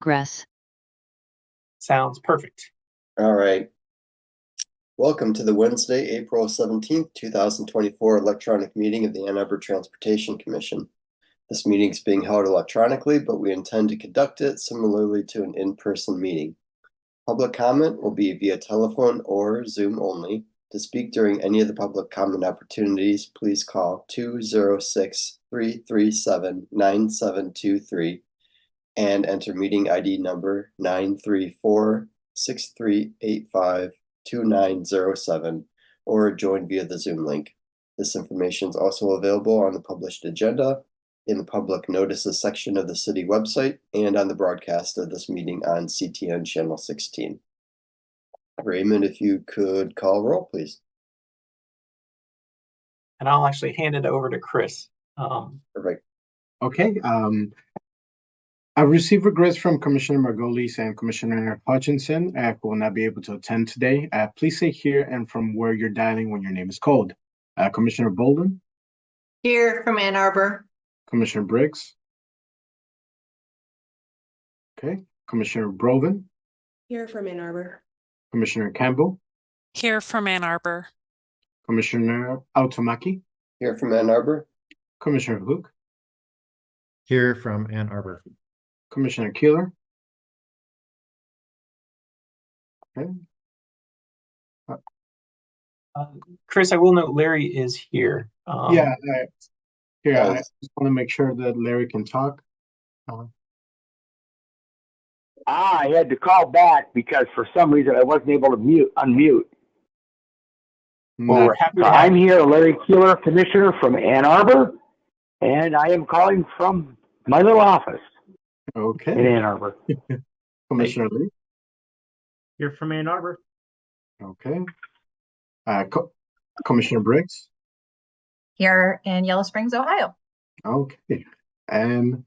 progress. Sounds perfect. All right. Welcome to the Wednesday, April 17th, 2024 electronic meeting of the Ann Arbor Transportation Commission. This meeting is being held electronically, but we intend to conduct it similarly to an in-person meeting. Public comment will be via telephone or Zoom only. To speak during any of the public comment opportunities, please call 206-337-9723 and enter meeting ID number 934-6385-2907 or join via the Zoom link. This information is also available on the published agenda, in the public notices section of the city website, and on the broadcast of this meeting on CTN channel 16. Raymond, if you could call roll, please. And I'll actually hand it over to Chris. Perfect. Okay. I've received regrets from Commissioner Margolis and Commissioner Hutchinson who will not be able to attend today. Please say here and from where you're dialing when your name is called. Commissioner Bolden. Here from Ann Arbor. Commissioner Briggs. Okay. Commissioner Broven. Here from Ann Arbor. Commissioner Campbell. Here from Ann Arbor. Commissioner Automaki. Here from Ann Arbor. Commissioner Hook. Here from Ann Arbor. Commissioner Keeler. Okay. Chris, I will note Larry is here. I just want to make sure that Larry can talk. I had to call back because for some reason I wasn't able to unmute. Well, we're happy to I'm here, Larry Keeler, Commissioner from Ann Arbor, and I am calling from my little office Okay. in Ann Arbor. Commissioner Lee. Here from Ann Arbor. Okay. Commissioner Briggs. Here in Yellow Springs, Ohio. Okay. And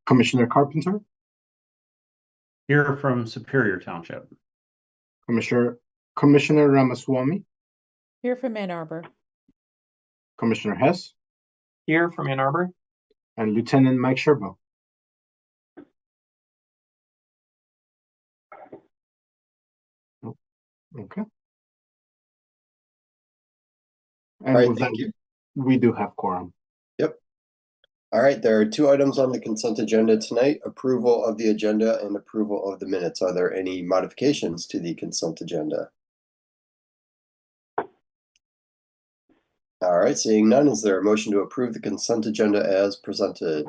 Commissioner Carpenter. Here from Superior Township. Commissioner Ramaswamy. Here from Ann Arbor. Commissioner Hess. Here from Ann Arbor. And Lieutenant Mike Sherbo. Okay. And All right, with thank that, you. we do have quorum. Yep. All right, there are two items on the consent agenda tonight, approval of the agenda and approval of the minutes. Are there any modifications to the consent agenda? All right, seeing none, is there a motion to approve the consent agenda as presented?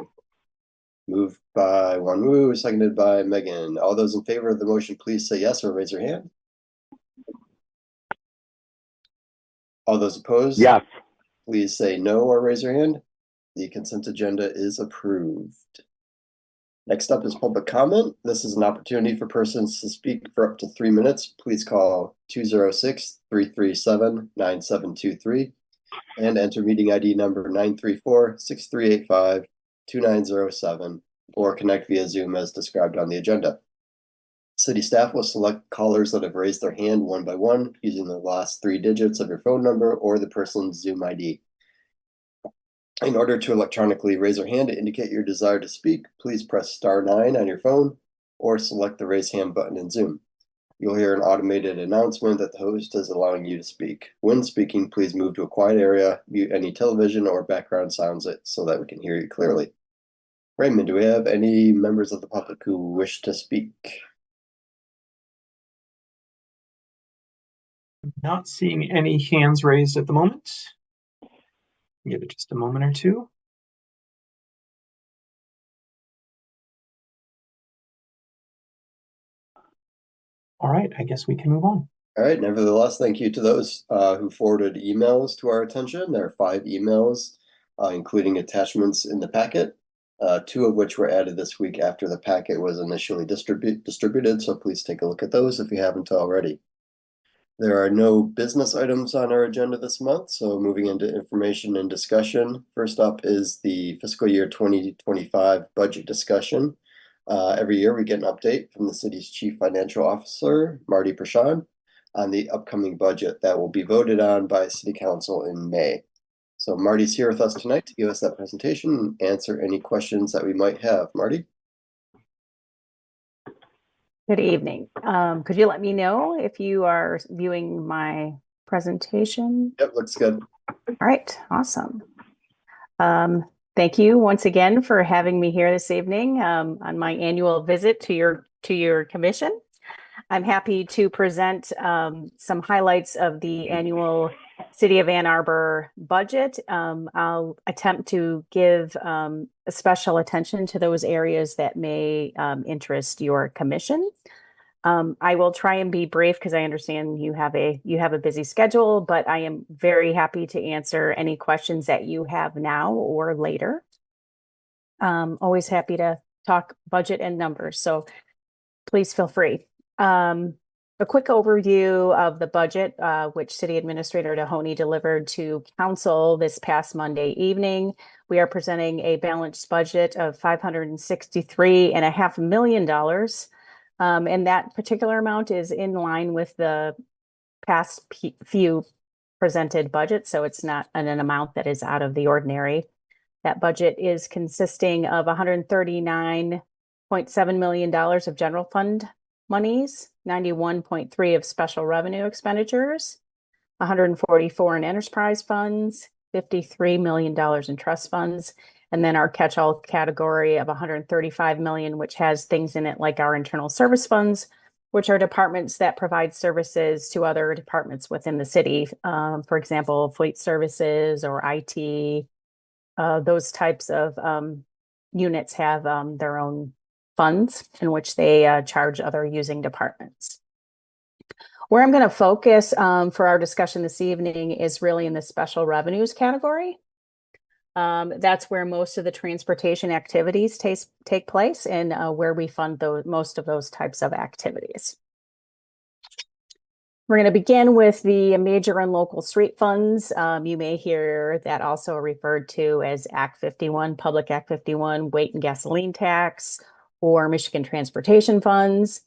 Moved by Wanwu, seconded by Megan. All those in favor of the motion, please say yes or raise your hand. All those opposed? Yes. Please say no or raise your hand. The consent agenda is approved. Next up is public comment. This is an opportunity for persons to speak for up to 3 minutes. Please call 206-337-9723 and enter meeting ID number 934-6385-2907 or connect via Zoom as described on the agenda. City staff will select callers that have raised their hand one by one using the last 3 digits of your phone number or the person's Zoom ID. In order to electronically raise your hand to indicate your desire to speak, please press *9 on your phone or select the raise hand button in Zoom. You'll hear an automated announcement that the host is allowing you to speak. When speaking, please move to a quiet area, mute any television or background sounds so that we can hear you clearly. Raymond, do we have any members of the public who wish to speak? Not seeing any hands raised at the moment. Give it just a moment or two. All right, I guess we can move on. All right, nevertheless, thank you to those who forwarded emails to our attention. There are 5 emails, including attachments in the packet, 2 of which were added this week after the packet was initially distributed, so please take a look at those if you haven't already. There are no business items on our agenda this month, so moving into information and discussion. First up is the fiscal year 2025 budget discussion. Every year we get an update from the city's chief financial officer, Marty Prashad, on the upcoming budget that will be voted on by City Council in May. So Marty's here with us tonight to give us that presentation and answer any questions that we might have. Marty? Good evening. Could you let me know if you are viewing my presentation? Yep, looks good. All right, awesome. Thank you once again for having me here this evening on my annual visit to your commission. I'm happy to present some highlights of the annual City of Ann Arbor budget. I'll attempt to give a special attention to those areas that may interest your commission. I will try and be brief because I understand you have a busy schedule, but I am very happy to answer any questions that you have now or later. Always happy to talk budget and numbers, so please feel free. A quick overview of the budget, which City Administrator Mahoney delivered to Council this past Monday evening. We are presenting a balanced budget of $563.5 million. And that particular amount is in line with the past few presented budgets, so it's not an amount that is out of the ordinary. That budget is consisting of $139.7 million of general fund monies, 91.3 of special revenue expenditures, 144 in enterprise funds, $53 million in trust funds, and then our catch-all category of 135 million, which has things in it like our internal service funds, which are departments that provide services to other departments within the city. For example, fleet services or IT, those types of units have their own funds in which they charge other using departments. Where I'm going to focus for our discussion this evening is really in the special revenues category. That's where most of the transportation activities take place and where we fund most of those types of activities. We're going to begin with the major and local street funds. You may hear that also referred to as Act 51, Public Act 51, weight and gasoline tax, or Michigan Transportation Funds.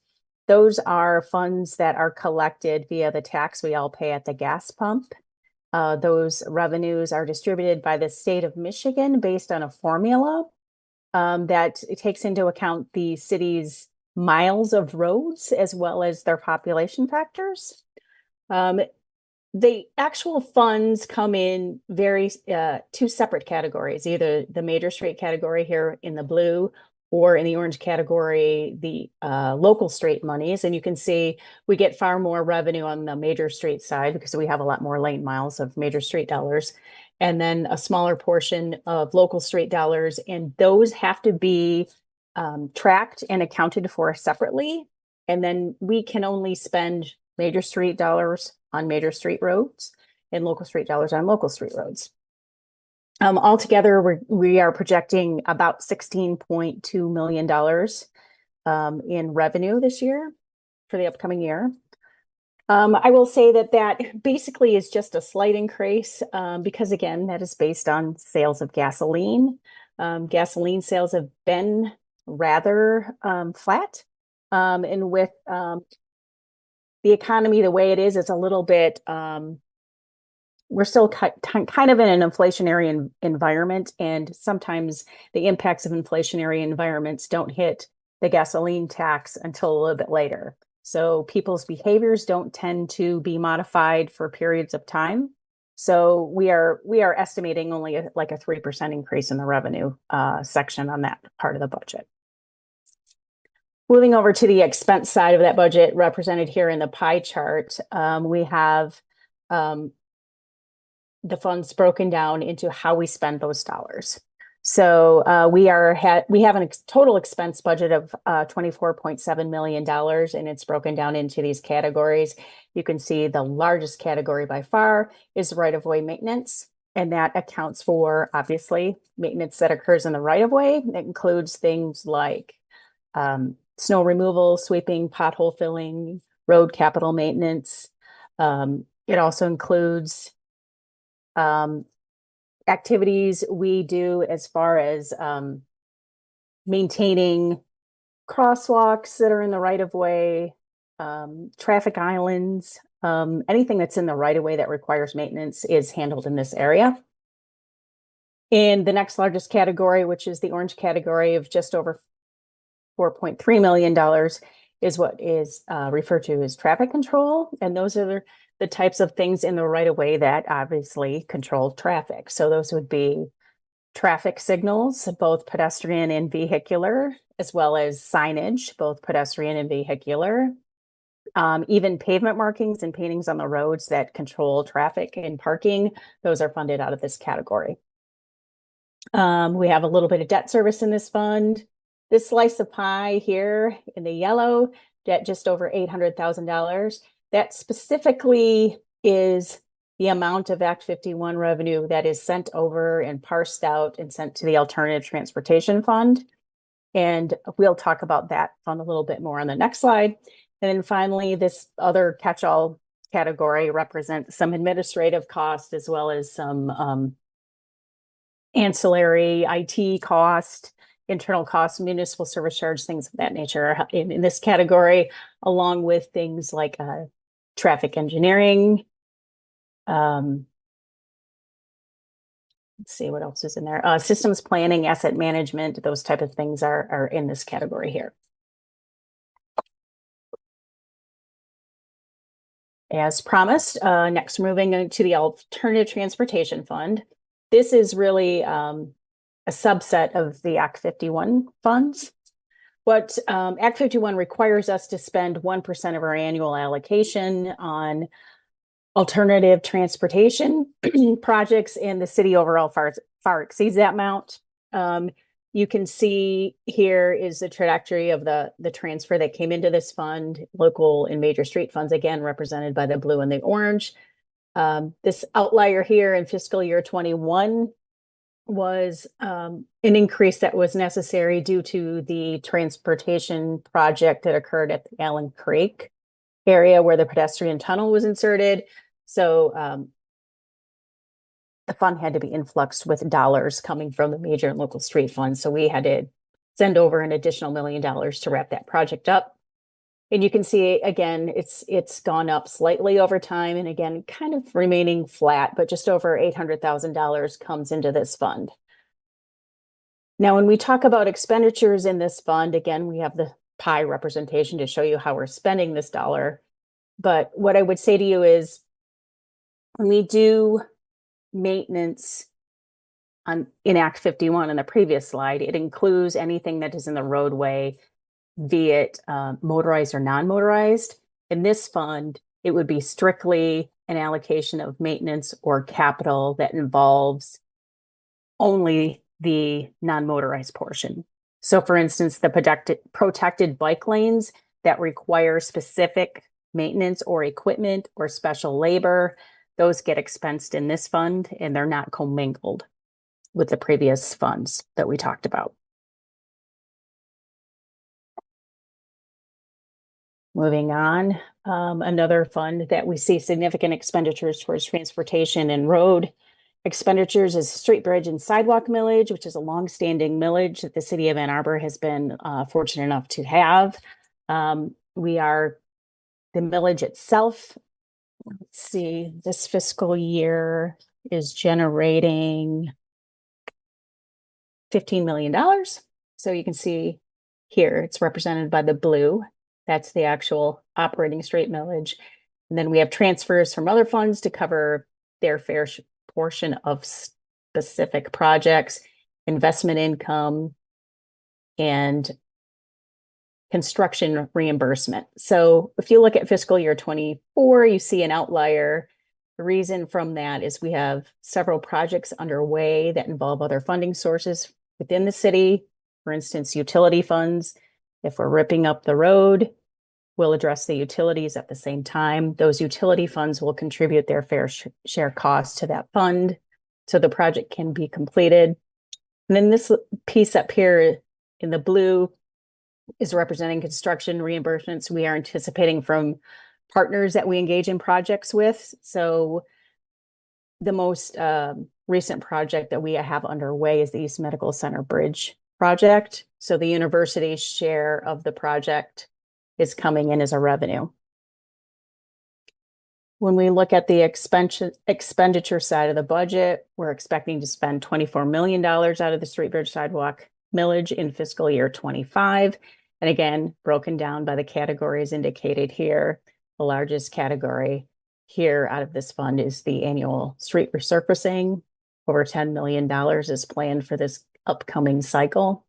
Those are funds that are collected via the tax we all pay at the gas pump. Those revenues are distributed by the state of Michigan based on a formula that takes into account the city's miles of roads as well as their population factors. The actual funds come in two separate categories, either the major street category here in the blue or in the orange category, the local street monies. And you can see we get far more revenue on the major street side because we have a lot more lane miles of major street dollars, and then a smaller portion of local street dollars. And those have to be tracked and accounted for separately. And then we can only spend major street dollars on major street roads and local street dollars on local street roads. Altogether, we are projecting about $16.2 million in revenue this year for the upcoming year. I will say that basically is just a slight increase because, again, that is based on sales of gasoline. Gasoline sales have been rather flat. And with the economy the way it is, it's a little bit we're still kind of in an inflationary environment, and sometimes the impacts of inflationary environments don't hit the gasoline tax until a little bit later. So people's behaviors don't tend to be modified for periods of time. So we are estimating only like a 3% increase in the revenue section on that part of the budget. Moving over to the expense side of that budget, represented here in the pie chart, we have the funds broken down into how we spend those dollars. So we have a total expense budget of $24.7 million, and it's broken down into these categories. You can see the largest category by far is right-of-way maintenance, and that accounts for, obviously, maintenance that occurs in the right-of-way. It includes things like snow removal, sweeping, pothole filling, road capital maintenance. It also includes activities we do as far as maintaining crosswalks that are in the right of way, traffic islands, anything that's in the right of way that requires maintenance is handled in this area. In the next largest category, which is the orange category of just over $4.3 million, is what is referred to as traffic control. And those are the types of things in the right of way that obviously control traffic. So those would be traffic signals, both pedestrian and vehicular, as well as signage, both pedestrian and vehicular. Even pavement markings and paintings on the roads that control traffic and parking, those are funded out of this category. We have a little bit of debt service in this fund. This slice of pie here in the yellow, debt just over $800,000. That specifically is the amount of Act 51 revenue that is sent over and parsed out and sent to the Alternative Transportation Fund. And we'll talk about that fund a little bit more on the next slide. And then finally, this other catch-all category represents some administrative cost as well as some ancillary IT cost, internal costs, municipal service charge, things of that nature in this category, along with things like traffic engineering. Let's see what else is in there. Systems planning, asset management, those type of things are in this category here. As promised, next moving to the Alternative Transportation Fund. This is really a subset of the Act 51 funds. What Act 51 requires us to spend 1% of our annual allocation on alternative transportation projects, and the city overall far exceeds that amount. You can see here is the trajectory of the transfer that came into this fund, local and major street funds, again, represented by the blue and the orange. This outlier here in fiscal year 21 was an increase that was necessary due to the transportation project that occurred at the Allen Creek area where the pedestrian tunnel was inserted. So the fund had to be influxed with dollars coming from the major and local street funds. So we had to send over an additional $1 million to wrap that project up. And you can see, again, it's gone up slightly over time, and again, kind of remaining flat, but just over $800,000 comes into this fund. Now, when we talk about expenditures in this fund, again, we have the pie representation to show you how we're spending this dollar. But what I would say to you is, when we do maintenance in Act 51 in the previous slide, it includes anything that is in the roadway, be it motorized or non-motorized. In this fund, it would be strictly an allocation of maintenance or capital that involves only the non-motorized portion. So for instance, the protected bike lanes that require specific maintenance or equipment or special labor, those get expensed in this fund, and they're not commingled with the previous funds that we talked about. Moving on, another fund that we see significant expenditures towards transportation and road expenditures is street, bridge, and sidewalk millage, which is a longstanding millage that the city of Ann Arbor has been fortunate enough to have. The millage itself, let's see, this fiscal year is generating $15 million. So you can see here, it's represented by the blue. That's the actual operating straight millage. And then we have transfers from other funds to cover their fair portion of specific projects, investment income, and construction reimbursement. So if you look at fiscal year 24, you see an outlier. The reason from that is we have several projects underway that involve other funding sources within the city. For instance, utility funds. If we're ripping up the road, we'll address the utilities at the same time. Those utility funds will contribute their fair share cost to that fund so the project can be completed. And then this piece up here in the blue is representing construction reimbursements we are anticipating from partners that we engage in projects with. So the most recent project that we have underway is the East Medical Center Bridge project. So the university's share of the project is coming in as a revenue. When we look at the expenditure side of the budget, we're expecting to spend $24 million out of the street, bridge, sidewalk millage in fiscal year 25. And again, broken down by the categories indicated here. The largest category here out of this fund is the annual street resurfacing. Over $10 million is planned for this upcoming cycle.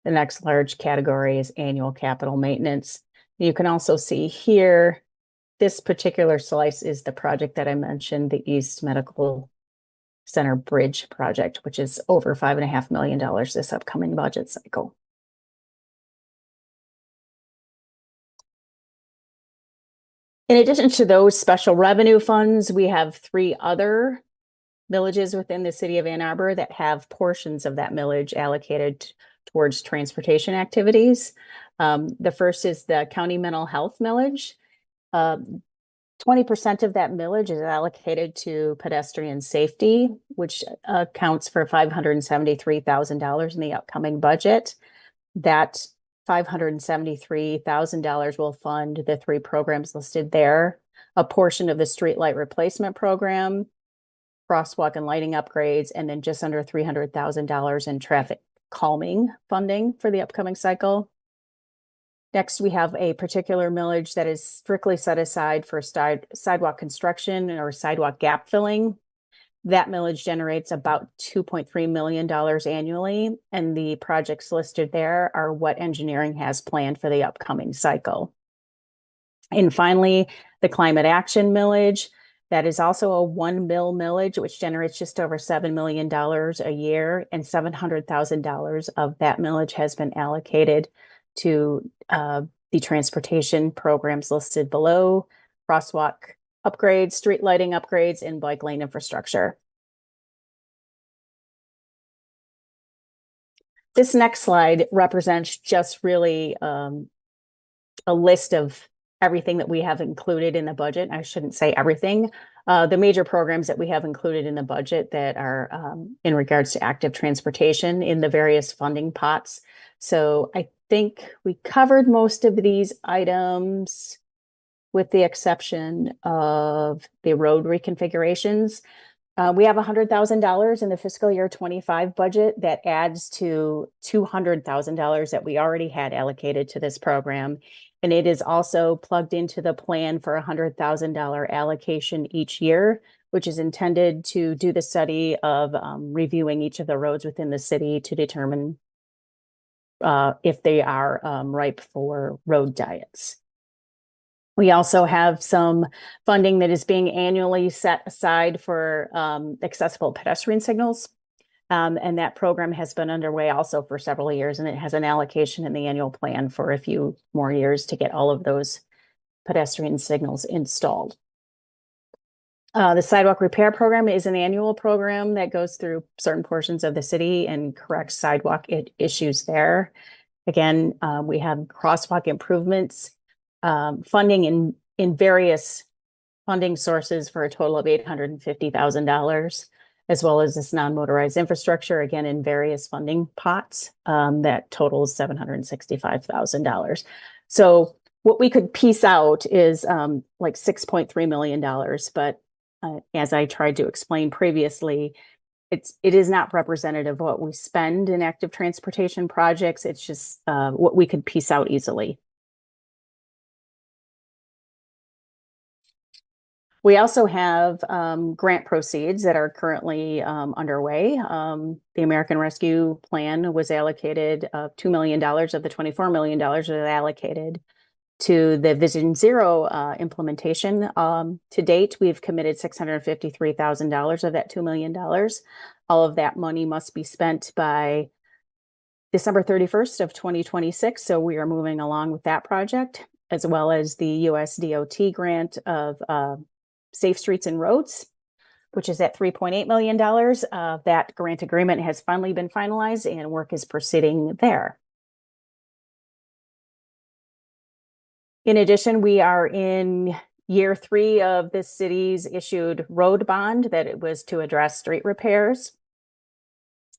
The next large category is annual capital maintenance. You can also see here, this particular slice is the project that I mentioned, the East Medical Center Bridge project, which is over $5.5 million this upcoming budget cycle. In addition to those special revenue funds, we have 3 other millages within the city of Ann Arbor that have portions of that millage allocated towards transportation activities. The first is the county mental health millage. 20% of that millage is allocated to pedestrian safety, which accounts for $573,000 in the upcoming budget. That $573,000 will fund the 3 programs listed there. A portion of the streetlight replacement program, crosswalk and lighting upgrades, and then just under $300,000 in traffic calming funding for the upcoming cycle. Next, we have a particular millage that is strictly set aside for sidewalk construction or sidewalk gap filling. That millage generates about $2.3 million annually, and the projects listed there are what engineering has planned for the upcoming cycle. And finally, the climate action millage. That is also a 1 mil millage, which generates just over $7 million a year, and $700,000 of that millage has been allocated to the transportation programs listed below: crosswalk upgrades, street lighting upgrades, and bike lane infrastructure. This next slide represents just really a list of everything that we have included in the budget. I shouldn't say everything. The major programs that we have included in the budget that are in regards to active transportation in the various funding pots. So I think we covered most of these items with the exception of the road reconfigurations. We have $100,000 in the fiscal year 25 budget that adds to $200,000 that we already had allocated to this program. And it is also plugged into the plan for $100,000 allocation each year, which is intended to do the study of reviewing each of the roads within the city to determine if they are ripe for road diets. We also have some funding that is being annually set aside for accessible pedestrian signals. And that program has been underway also for several years, and it has an allocation in the annual plan for a few more years to get all of those pedestrian signals installed. The sidewalk repair program is an annual program that goes through certain portions of the city and corrects sidewalk issues there. Again, we have crosswalk improvements, funding in various funding sources for a total of $850,000, as well as this non-motorized infrastructure, again, in various funding pots that totals $765,000. So what we could piece out is like $6.3 million, but as I tried to explain previously, it is not representative of what we spend in active transportation projects. It's just what we could piece out easily. We also have grant proceeds that are currently underway. The American Rescue Plan was allocated $2 million of the $24 million that allocated to the Vision Zero implementation. To date, we've committed $653,000 of that $2 million. All of that money must be spent by December 31st of 2026. So we are moving along with that project, as well as the US DOT grant of Safe Streets and Roads, which is at $3.8 million. That grant agreement has finally been finalized and work is proceeding there. In addition, we are in year 3 of the city's issued road bond that it was to address street repairs.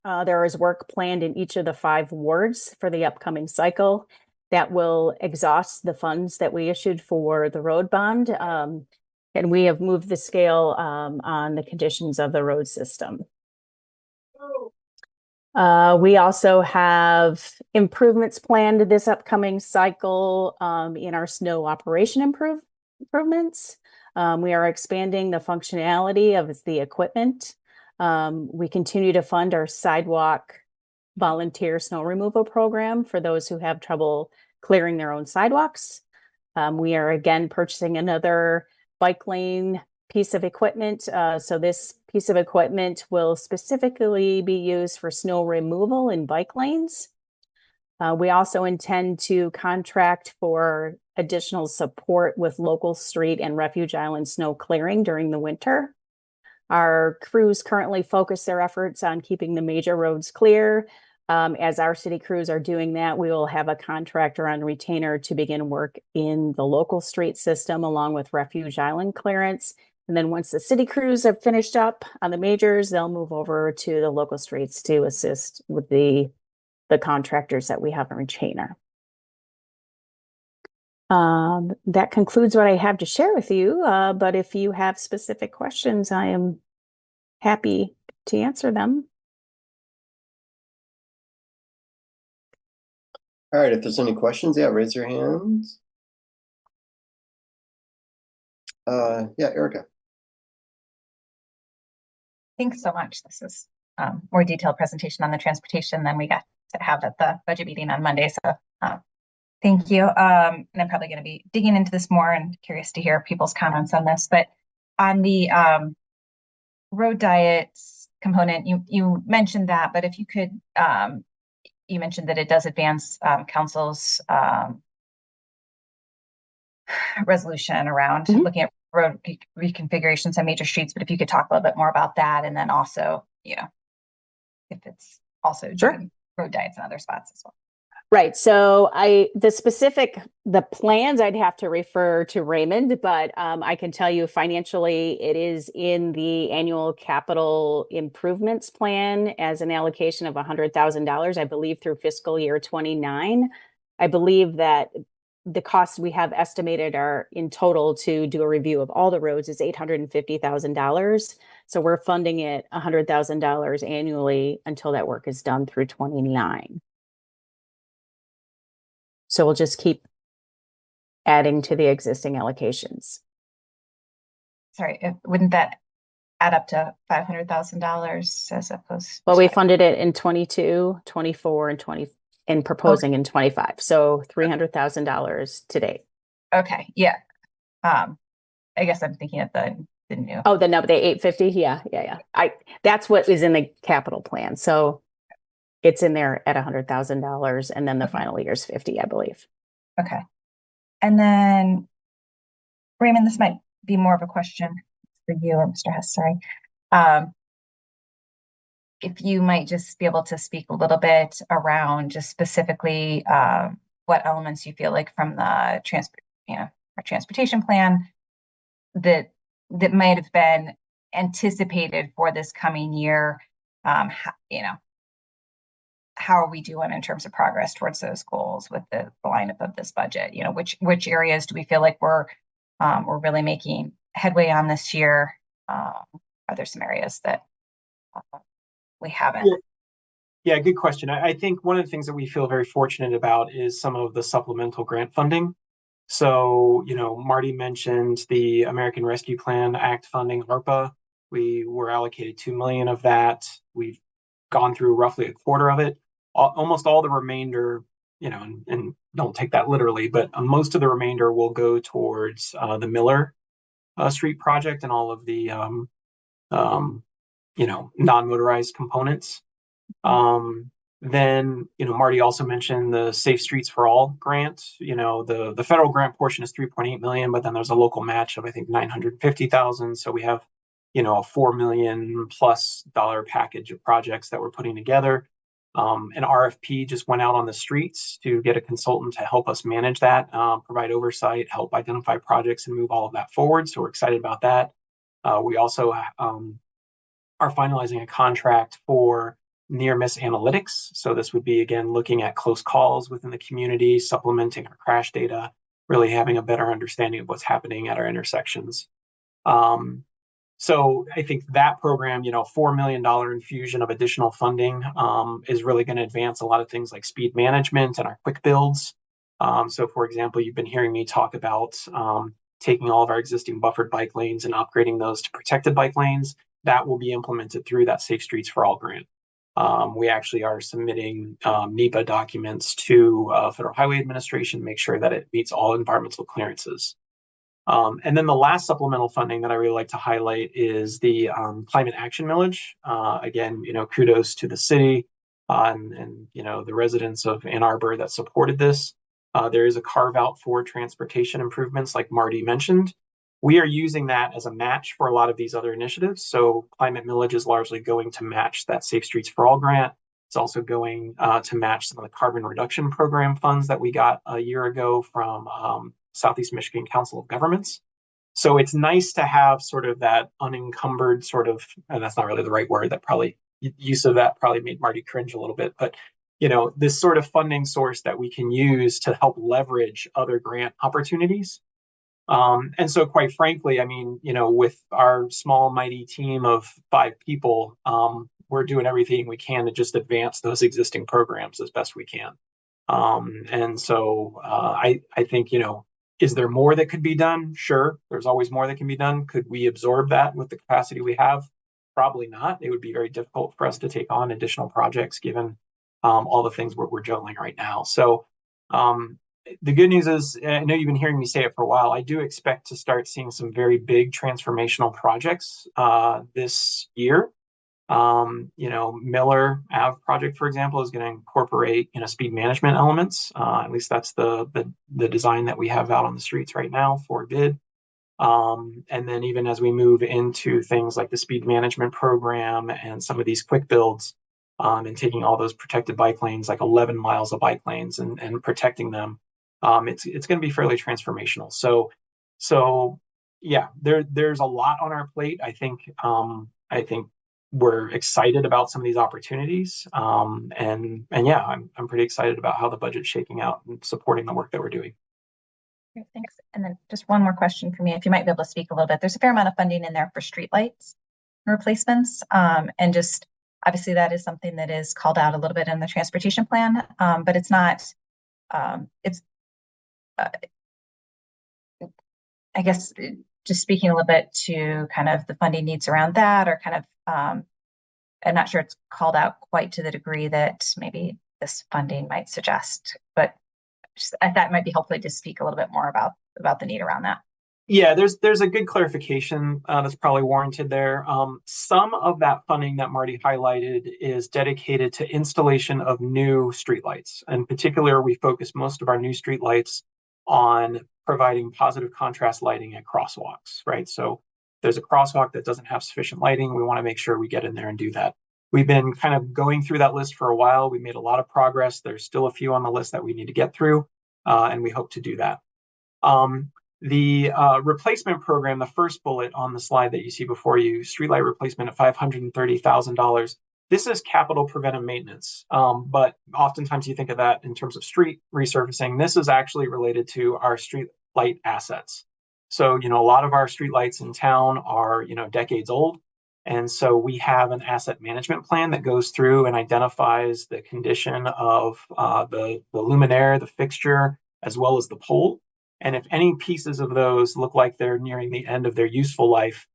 There is work planned in each of the 5 wards for the upcoming cycle that will exhaust the funds that we issued for the road bond. And we have moved the scale on the conditions of the road system. We also have improvements planned this upcoming cycle in our snow operation improvements. We are expanding the functionality of the equipment. We continue to fund our sidewalk volunteer snow removal program for those who have trouble clearing their own sidewalks. We are again purchasing another bike lane piece of equipment. So this piece of equipment will specifically be used for snow removal in bike lanes. We also intend to contract for additional support with local street and refuge island snow clearing during the winter. Our crews currently focus their efforts on keeping the major roads clear. As our city crews are doing that, we will have a contractor on retainer to begin work in the local street system along with refuge island clearance. And then once the city crews have finished up on the majors, they'll move over to the local streets to assist with the contractors that we have on retainer. That concludes what I have to share with you. But if you have specific questions, I am happy to answer them. All right, if there's any questions, yeah, raise your hands. Yeah, Erica. Thanks so much. This is more detailed presentation on the transportation than we got to have at the budget meeting on Monday. So thank you. And I'm probably going to be digging into this more and curious to hear people's comments on this. But on the road diets component, you mentioned that, but if you could, you mentioned that it does advance council's resolution around looking at road reconfigurations on major streets. But if you could talk a little bit more about that, and then also, you know, if it's also doing road diets in other spots as well. Right. So the plans I'd have to refer to Raymond, but I can tell you financially it is in the annual capital improvements plan as an allocation of $100,000, I believe, through fiscal year 29. I believe that the costs we have estimated are in total to do a review of all the roads is $850,000. So we're funding it $100,000 annually until that work is done through 29. So we'll just keep adding to the existing allocations. Sorry, wouldn't that add up to $500,000 as opposed? Well, we funded it in 22, 24, and 20, and proposing in 25. So $300,000 to date. Okay, yeah. I guess I'm thinking of the new. Oh, the 850. Yeah. That's what is in the capital plan. So it's in there at $100,000, and then the final year is 50, I believe. Okay. And then, Raymond, this might be more of a question for you or Mr. Hess, sorry. If you might just be able to speak a little bit around just specifically what elements you feel like from the our transportation plan that might have been anticipated for this coming year. How are we doing in terms of progress towards those goals with the lineup of this budget? You know, which areas do we feel like we're really making headway on this year? Are there some areas that we haven't? Yeah, good question. I think one of the things that we feel very fortunate about is some of the supplemental grant funding. So, Marty mentioned the American Rescue Plan Act funding, ARPA. We were allocated $2 million of that. We've gone through roughly a quarter of it. Almost all the remainder, and don't take that literally, but most of the remainder will go towards the Miller Street project and all of the, non-motorized components. Then, Marty also mentioned the Safe Streets for All grant. The federal grant portion is $3.8 million, but then there's a local match of, I think, $950,000. So we have, a $4 million plus package of projects that we're putting together. An RFP just went out on the streets to get a consultant to help us manage that, provide oversight, help identify projects, and move all of that forward. So we're excited about that. We also are finalizing a contract for near miss analytics. So this would be, again, looking at close calls within the community, supplementing our crash data, really having a better understanding of what's happening at our intersections. So I think that program, $4 million infusion of additional funding is really going to advance a lot of things like speed management and our quick builds. So for example, you've been hearing me talk about taking all of our existing buffered bike lanes and upgrading those to protected bike lanes. That will be implemented through that Safe Streets for All grant. We actually are submitting NEPA documents to Federal Highway Administration to make sure that it meets all environmental clearances. And then the last supplemental funding that I really like to highlight is the climate action millage. Again, kudos to the city and the residents of Ann Arbor that supported this. There is a carve out for transportation improvements, like Marty mentioned. We are using that as a match for a lot of these other initiatives. So climate millage is largely going to match that Safe Streets for All grant. It's also going to match some of the carbon reduction program funds that we got a year ago from Southeast Michigan Council of Governments. So it's nice to have sort of that unencumbered sort of, and that's not really the right word, that probably use of that probably made Marty cringe a little bit, but this sort of funding source that we can use to help leverage other grant opportunities. And so quite frankly, I mean, with our small, mighty team of 5 people, we're doing everything we can to just advance those existing programs as best we can. And so I think, is there more that could be done? Sure, there's always more that can be done. Could we absorb that with the capacity we have? Probably not. It would be very difficult for us to take on additional projects given all the things we're juggling right now. So the good news is, I know you've been hearing me say it for a while, I do expect to start seeing some very big transformational projects this year. Miller Ave project, for example, is going to incorporate, speed management elements. At least that's the design that we have out on the streets right now for bid. And then even as we move into things like the speed management program and some of these quick builds, and taking all those protected bike lanes, like 11 miles of bike lanes, and protecting them, it's going to be fairly transformational. So yeah, there's a lot on our plate. I think we're excited about some of these opportunities, and yeah, I'm pretty excited about how the budget's shaking out and supporting the work that we're doing. Great, thanks. And then just one more question for me, if you might be able to speak a little bit. There's a fair amount of funding in there for streetlights replacements, and just obviously that is something that is called out a little bit in the transportation plan, but it's not. I guess just speaking a little bit to kind of the funding needs around that, or kind of, I'm not sure it's called out quite to the degree that maybe this funding might suggest, but I thought it might be helpful to speak a little bit more about the need around that. Yeah, there's a good clarification that's probably warranted there. Some of that funding that Marty highlighted is dedicated to installation of new streetlights. In particular, we focus most of our new streetlights on providing positive contrast lighting at crosswalks, right? So there's a crosswalk that doesn't have sufficient lighting. We want to make sure we get in there and do that. We've been kind of going through that list for a while. We made a lot of progress. There's still a few on the list that we need to get through, and we hope to do that. The replacement program, the first bullet on the slide that you see before you, streetlight replacement at $530,000. This is capital preventive maintenance, but oftentimes you think of that in terms of street resurfacing. This is actually related to our street light assets. So, a lot of our street lights in town are, decades old. And so we have an asset management plan that goes through and identifies the condition of the luminaire, the fixture, as well as the pole. And if any pieces of those look like they're nearing the end of their useful life,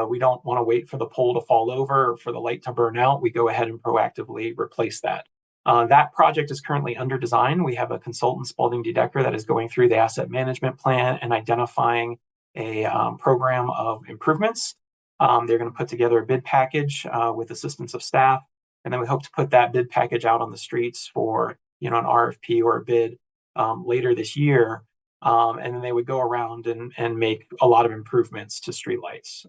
we don't want to wait for the pole to fall over or for the light to burn out. We go ahead and proactively replace that. That project is currently under design. We have a consultant, Spalding Decker, that is going through the asset management plan and identifying a program of improvements. They're going to put together a bid package with assistance of staff, and then we hope to put that bid package out on the streets for an RFP or a bid later this year. And then they would go around and make a lot of improvements to streetlights.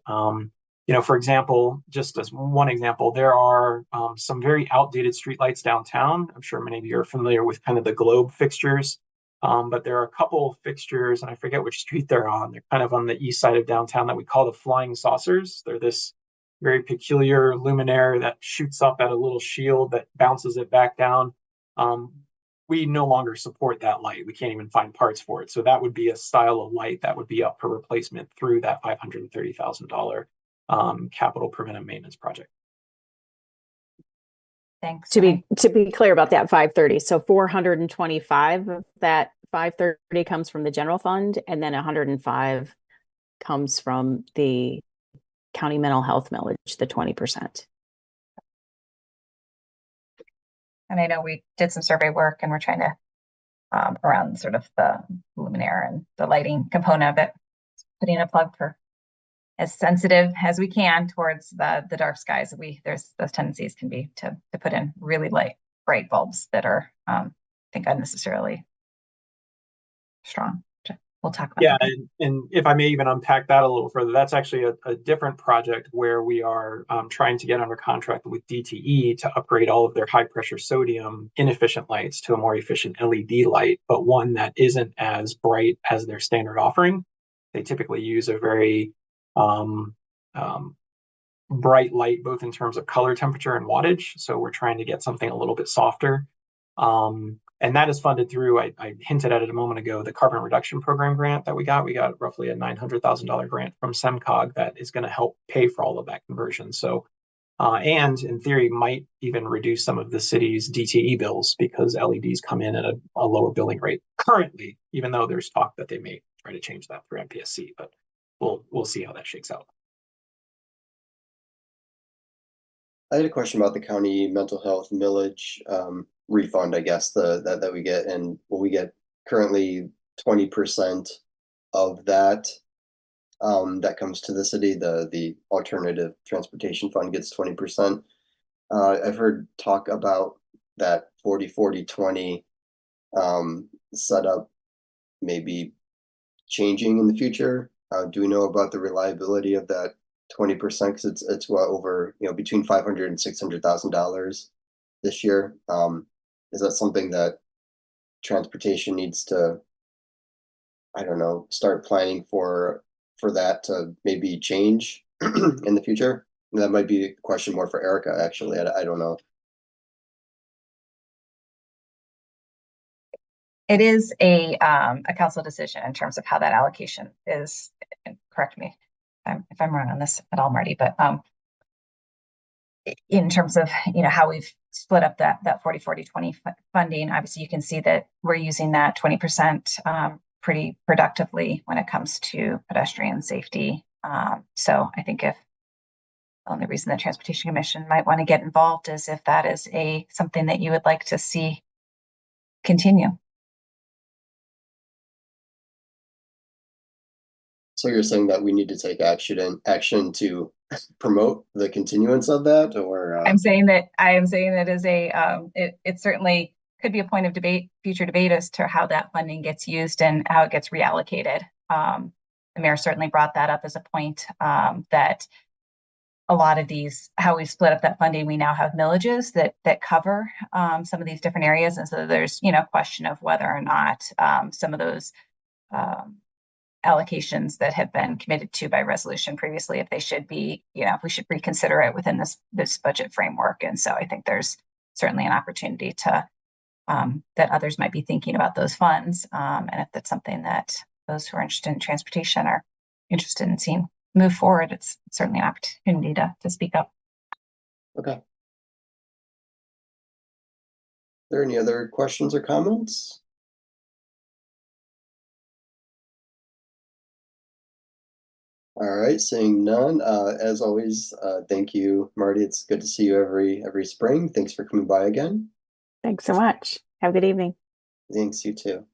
For example, just as one example, there are some very outdated streetlights downtown. I'm sure many of you are familiar with kind of the globe fixtures, but there are a couple of fixtures, and I forget which street they're on. They're kind of on the east side of downtown that we call the flying saucers. They're this very peculiar luminaire that shoots up at a little shield that bounces it back down. We no longer support that light. We can't even find parts for it. So that would be a style of light that would be up for replacement through that $530,000 capital preventive maintenance project. Thanks. To be clear about that 530, so 425 of that 530 comes from the general fund, and then 105 comes from the county mental health millage, the 20%. And I know we did some survey work and we're trying to around sort of the luminaire and the lighting component of it, putting a plug for as sensitive as we can towards the dark skies. There's those tendencies can be to put in really bright bulbs that are I think unnecessarily strong. We'll talk about Yeah, that. and if I may even unpack that a little further, that's actually a different project where we are trying to get under contract with DTE to upgrade all of their high pressure sodium inefficient lights to a more efficient LED light, but one that isn't as bright as their standard offering. They typically use a very bright light, both in terms of color, temperature, and wattage. So we're trying to get something a little bit softer. And that is funded through, I hinted at it a moment ago, the carbon reduction program grant that we got. We got roughly a $900,000 grant from SEMCOG that is going to help pay for all of that conversion. So, and in theory, might even reduce some of the city's DTE bills because LEDs come in at a lower billing rate currently, even though there's talk that they may try to change that through MPSC, but we'll see how that shakes out. I had a question about the county mental health millage refund, I guess, that we get, and will we get currently 20% of that that comes to the city? The alternative transportation fund gets 20%. I've heard talk about that 40-40-20 setup maybe changing in the future. Do we know about the reliability of that 20%? Because it's what, over, between $500,000 and $600,000 this year. Is that something that transportation needs to, I don't know, start planning for that to maybe change in the future? And that might be a question more for Erica, actually. I don't know. It is a council decision in terms of how that allocation is. Correct me if I'm wrong on this at all, Marty, but in terms of how we've split up that 40-40-20 funding, obviously you can see that we're using that 20% pretty productively when it comes to pedestrian safety. So I think if the only reason the Transportation Commission might want to get involved is if that is something that you would like to see continue. So you're saying that we need to take action to promote the continuance of that, or I'm saying that as it certainly could be a point of debate, future debate, as to how that funding gets used and how it gets reallocated. The mayor certainly brought that up as a point, that a lot of these, how we split up that funding, we now have millages that cover some of these different areas, and so there's question of whether or not some of those allocations that have been committed to by resolution previously, if they should be, if we should reconsider it within this budget framework. And so I think there's certainly an opportunity to that others might be thinking about those funds, and if that's something that those who are interested in transportation are interested in seeing move forward, it's certainly an opportunity to speak up. Okay. Are there any other questions or comments? All right, seeing none, as always, thank you, Marty. It's good to see you every spring. Thanks for coming by again. Thanks so much. Have a good evening. Thanks, you too.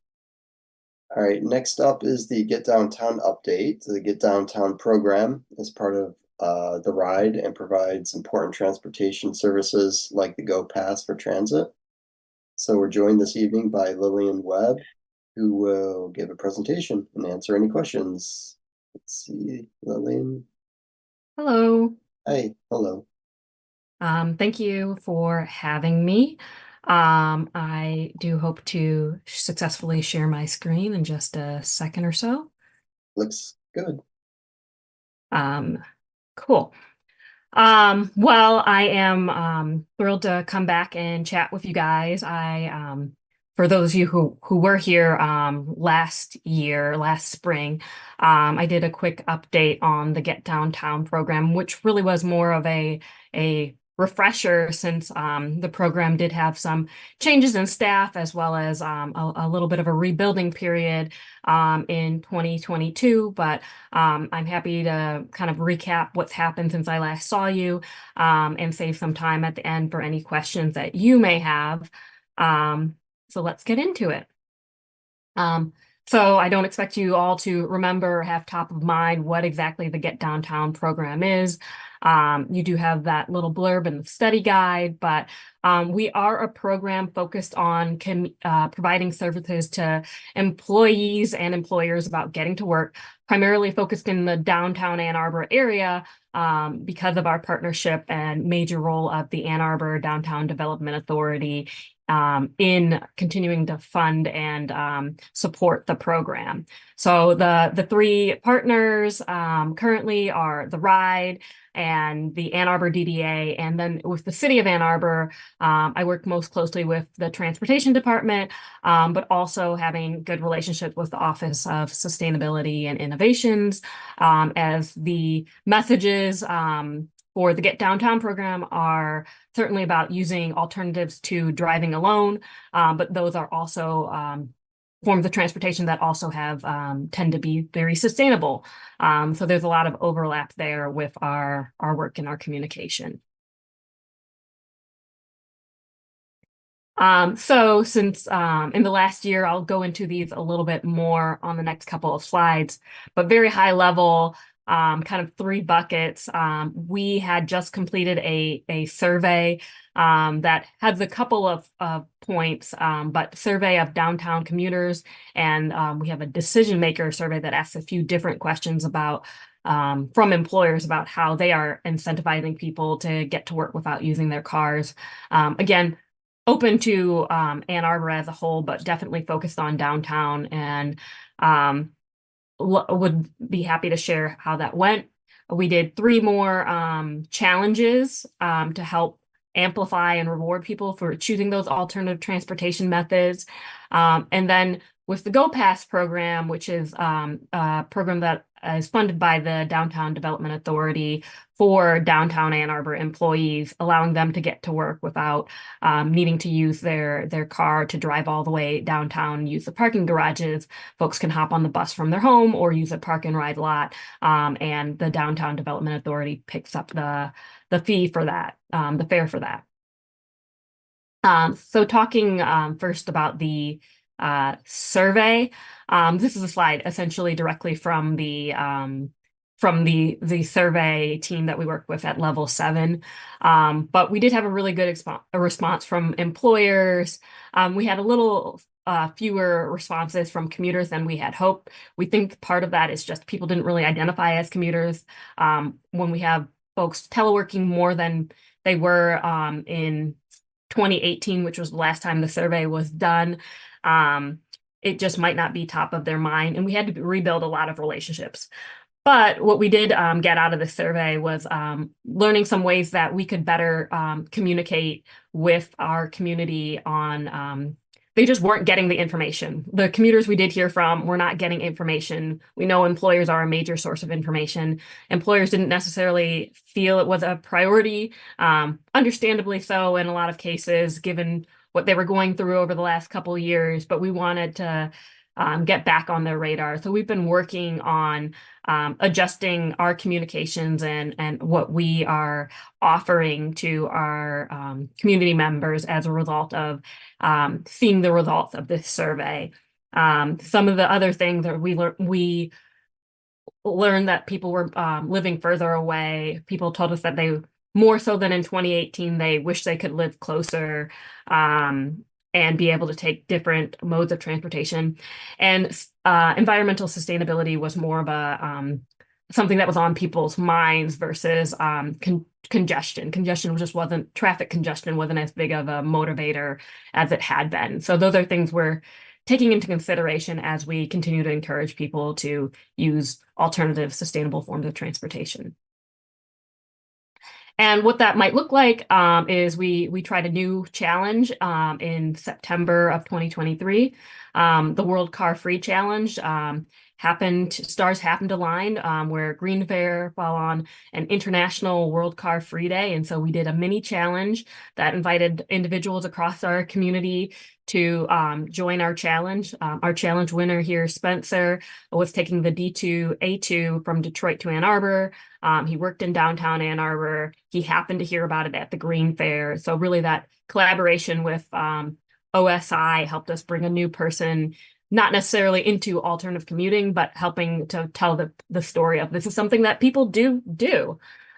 All right, next up is the Get Downtown update. The Get Downtown program is part of the ride and provides important transportation services like the Go Pass for transit. So we're joined this evening by Lillian Webb, who will give a presentation and answer any questions. Let's see, Lillian. Hello. Hi, hello. Thank you for having me. I do hope to successfully share my screen in just a second or so. Looks good. Cool. Well, I am thrilled to come back and chat with you guys. I for those of you who were here last spring, I did a quick update on the Get Downtown program, which really was more of a refresher since the program did have some changes in staff as well as a little bit of a rebuilding period in 2022. But I'm happy to kind of recap what's happened since I last saw you and save some time at the end for any questions that you may have. So let's get into it. So I don't expect you all to remember or have top of mind what exactly the Get Downtown program is. You do have that little blurb in the study guide, but we are a program focused on providing services to employees and employers about getting to work, primarily focused in the downtown Ann Arbor area because of our partnership and major role of the Ann Arbor Downtown Development Authority in continuing to fund and support the program. So the three partners currently are the RIDE and the Ann Arbor DDA. And then with the city of Ann Arbor, I work most closely with the transportation department, but also having good relationship with the Office of Sustainability and Innovations as the messages for the Get Downtown program are certainly about using alternatives to driving alone, but those are also forms of transportation that also have tend to be very sustainable. So there's a lot of overlap there with our work and our communication. So since in the last year, I'll go into these a little bit more on the next couple of slides, but very high level, kind of three buckets. We had just completed a survey that has a couple of points, but survey of downtown commuters, and we have a decision maker survey that asks a few different questions about from employers about how they are incentivizing people to get to work without using their cars. Again, open to Ann Arbor as a whole, but definitely focused on downtown, and would be happy to share how that went. We did 3 more challenges to help amplify and reward people for choosing those alternative transportation methods. And then with the Go Pass program, which is a program that is funded by the Downtown Development Authority for downtown Ann Arbor employees, allowing them to get to work without needing to use their car to drive all the way downtown, use the parking garages. Folks can hop on the bus from their home or use a park and ride lot, and the Downtown Development Authority picks up the fee for that, the fare for that. So talking first about the survey. This is a slide essentially directly from the survey team that we work with at level 7. But we did have a really good response from employers. We had a little fewer responses from commuters than we had hoped. We think part of that is just people didn't really identify as commuters. When we have folks teleworking more than they were in 2018, which was the last time the survey was done, it just might not be top of their mind. And we had to rebuild a lot of relationships. But what we did get out of the survey was learning some ways that we could better communicate with our community on, they just weren't getting the information. The commuters we did hear from were not getting information. We know employers are a major source of information. Employers didn't necessarily feel it was a priority, understandably so in a lot of cases, given what they were going through over the last couple of years, but we wanted to get back on their radar. So we've been working on adjusting our communications and what we are offering to our community members as a result of seeing the results of this survey. Some of the other things that we learned that people were living further away. People told us that they, more so than in 2018, they wish they could live closer and be able to take different modes of transportation. And environmental sustainability was more of a something that was on people's minds versus congestion. Traffic congestion wasn't as big of a motivator as it had been. So those are things we're taking into consideration as we continue to encourage people to use alternative sustainable forms of transportation. And what that might look like is we tried a new challenge in September of 2023. The World Car Free Challenge stars happened to align where Green Fair fell on an International World Car Free Day. And so we did a mini challenge that invited individuals across our community to join our challenge. Our challenge winner here, Spencer, was taking the D2A2 from Detroit to Ann Arbor. He worked in downtown Ann Arbor. He happened to hear about it at the Green Fair. So really that collaboration with OSI helped us bring a new person, not necessarily into alternative commuting, but helping to tell the story of this is something that people do.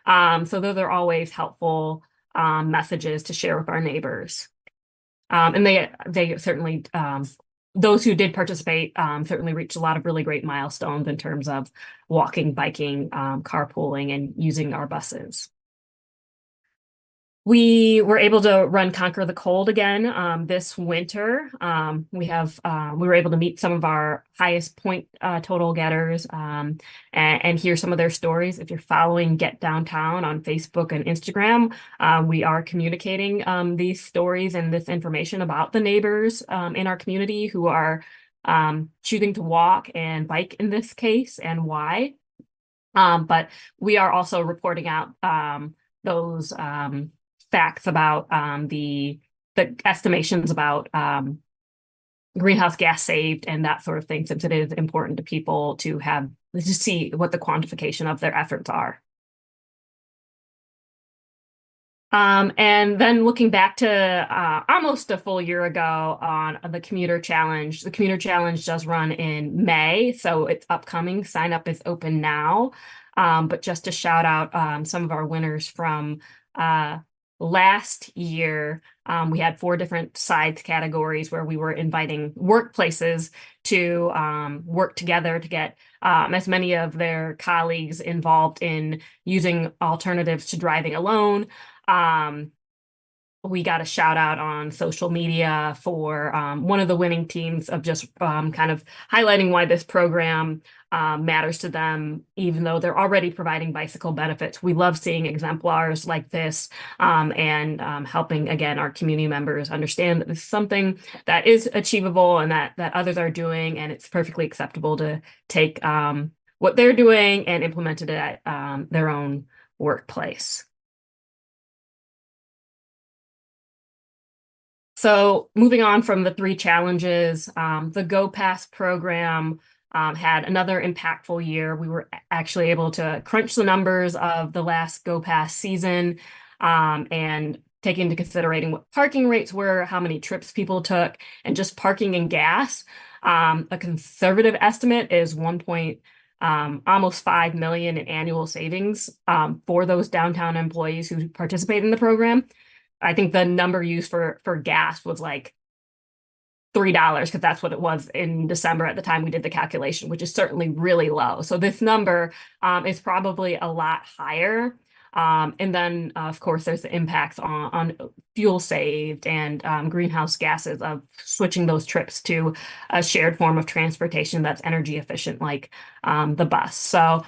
So those are always helpful messages to share with our neighbors. And they certainly, those who did participate certainly reached a lot of really great milestones in terms of walking, biking, carpooling, and using our buses. We were able to run Conquer the Cold again this winter. We were able to meet some of our highest point total getters and hear some of their stories. If you're following Get Downtown on Facebook and Instagram, we are communicating these stories and this information about the neighbors in our community who are choosing to walk and bike in this case and why. But we are also reporting out those facts about the estimations about greenhouse gas saved and that sort of thing, since it is important to people to see what the quantification of their efforts are. And then looking back to almost a full year ago on the Commuter Challenge. The Commuter Challenge does run in May, so it's upcoming. Sign up is open now. But just to shout out some of our winners from last year, we had 4 different sides categories where we were inviting workplaces to work together to get as many of their colleagues involved in using alternatives to driving alone. We got a shout out on social media for one of the winning teams of just kind of highlighting why this program matters to them, even though they're already providing bicycle benefits. We love seeing exemplars like this and helping, again, our community members understand that this is something that is achievable and that others are doing, and it's perfectly acceptable to take what they're doing and implement it at their own workplace. So moving on from the 3 challenges, the Go Pass program had another impactful year. We were actually able to crunch the numbers of the last Go Pass season and take into considering what parking rates were, how many trips people took, and just parking and gas. A conservative estimate is almost 5 million in annual savings for those downtown employees who participate in the program. I think the number used for gas was like $3 because that's what it was in December at the time we did the calculation, which is certainly really low. So this number is probably a lot higher. And then, of course, there's the impacts on fuel saved and greenhouse gases of switching those trips to a shared form of transportation that's energy efficient, like the bus. So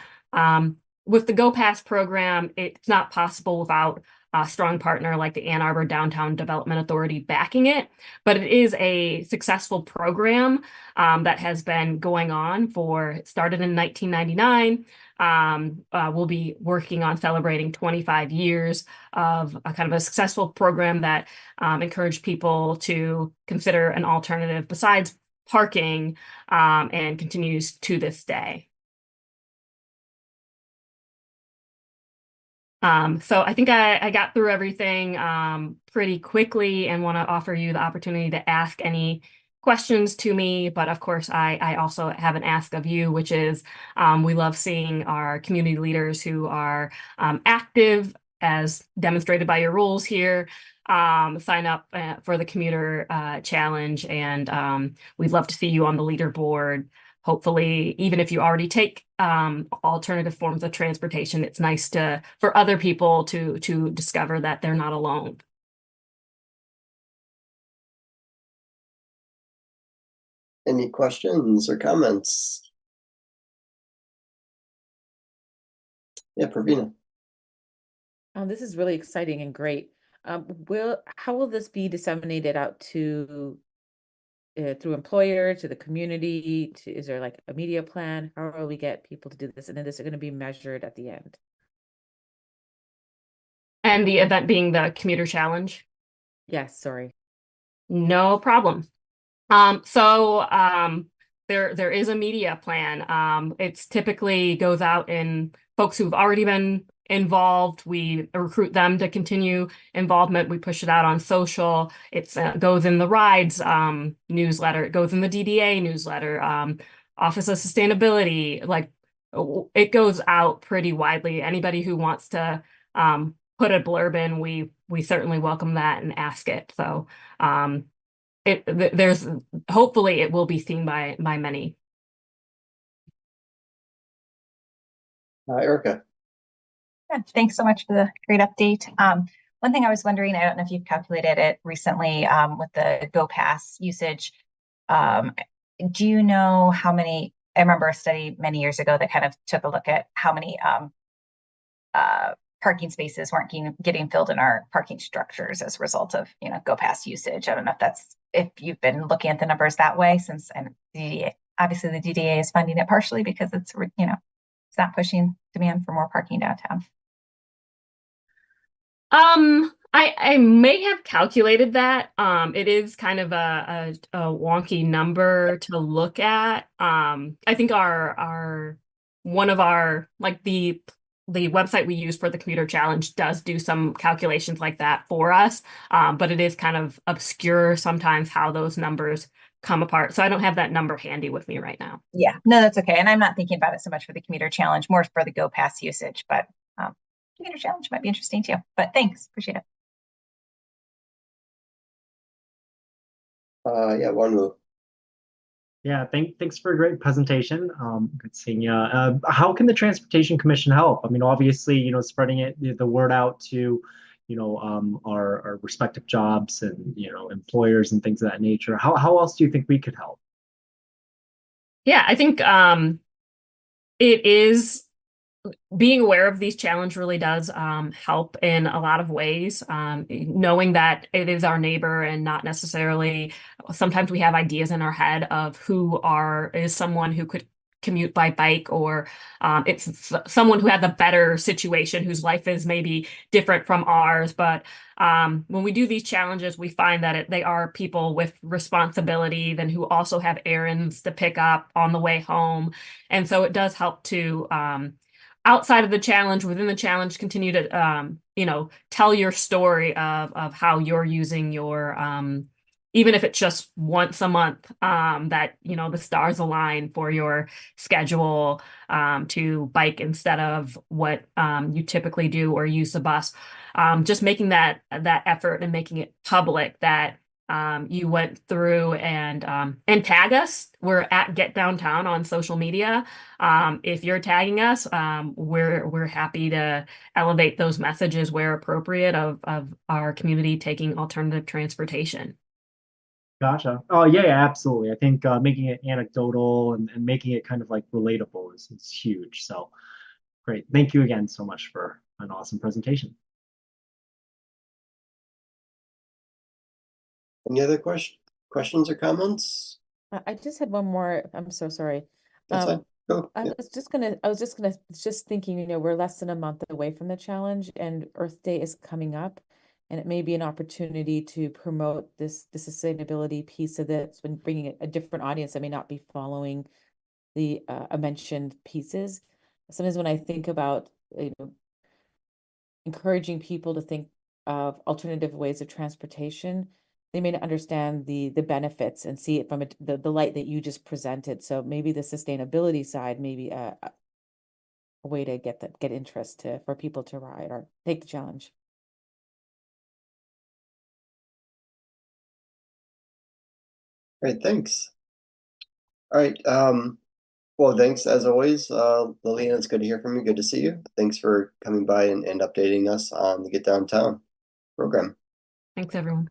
with the Go Pass program, it's not possible without a strong partner like the Ann Arbor Downtown Development Authority backing it, but it is a successful program that has been going on it started in 1999. We'll be working on celebrating 25 years of a kind of a successful program that encouraged people to consider an alternative besides parking and continues to this day. So I think I got through everything pretty quickly and want to offer you the opportunity to ask any questions to me. But of course, I also have an ask of you, which is we love seeing our community leaders who are active, as demonstrated by your rules here, sign up for the Commuter Challenge. And we'd love to see you on the leaderboard. Hopefully, even if you already take alternative forms of transportation, it's nice for other people to discover that they're not alone. Any questions or comments? Yeah, Pravina. This is really exciting and great. How will this be disseminated out to through employer to the community? Is there like a media plan? How will we get people to do this? And then is it going to be measured at the end? And the event being the commuter challenge. Yes, sorry. No problem. There is a media plan. It's typically goes out in folks who've already been involved. We recruit them to continue involvement. We push it out on social. It goes in the rides newsletter. It goes in the DDA newsletter. Office of Sustainability. Like it goes out pretty widely. Anybody who wants to put a blurb in, we certainly welcome that and ask it. So there's hopefully it will be seen by many. Erica. Yeah, thanks so much for the great update. One thing I was wondering, I don't know if you've calculated it recently with the GoPass usage. Do you know how many? I remember a study many years ago that kind of took a look at how many parking spaces weren't getting filled in our parking structures as a result of GoPass usage. I don't know if you've been looking at the numbers that way, since and obviously the DDA is funding it partially because it's it's not pushing demand for more parking downtown. I may have calculated that. It is kind of a wonky number to look at. I think our one of our like the website we use for the commuter challenge does do some calculations like that for us. But it is kind of obscure sometimes how those numbers come apart. So I don't have that number handy with me right now. Yeah, no, that's okay. And I'm not thinking about it so much for the commuter challenge, more for the GoPass usage, but commuter challenge might be interesting too. But thanks, appreciate it. Yeah, one move. Yeah, thanks for a great presentation. Good seeing you. How can the Transportation Commission help? I mean, obviously, spreading the word out to, our respective jobs and, employers and things of that nature. How else do you think we could help? Yeah, I think it is being aware of these challenges really does help in a lot of ways. Knowing that it is our neighbor and not necessarily, sometimes we have ideas in our head of who is someone who could commute by bike, or it's someone who has a better situation, whose life is maybe different from ours. But when we do these challenges, we find that they are people with responsibility, then who also have errands to pick up on the way home. And so it does help to outside of the challenge, within the challenge, continue to tell your story of how you're using your even if it's just once a month, that the stars align for your schedule to bike instead of what you typically do or use the bus. Just making that effort and making it public that you went through and tag us. We're at Get Downtown on social media. If you're tagging us, we're happy to elevate those messages where appropriate of our community taking alternative transportation. Gotcha. Oh, yeah, absolutely. I think making it anecdotal and making it kind of like relatable is huge. So great. Thank you again so much for an awesome presentation. Any other questions or comments? I just had one more. I'm so sorry. That's fine. Go. I was just thinking, we're less than a month away from the challenge and Earth Day is coming up, and it may be an opportunity to promote the sustainability piece of this when bringing a different audience that may not be following the mentioned pieces. Sometimes when I think about, encouraging people to think of alternative ways of transportation, they may not understand the benefits and see it from the light that you just presented. So maybe the sustainability side, maybe a way to get interest for people to ride or take the challenge. Great, thanks. All right. Well, thanks as always, Lillian. It's good to hear from you. Good to see you. Thanks for coming by and updating us on the Get Downtown program. Thanks, everyone.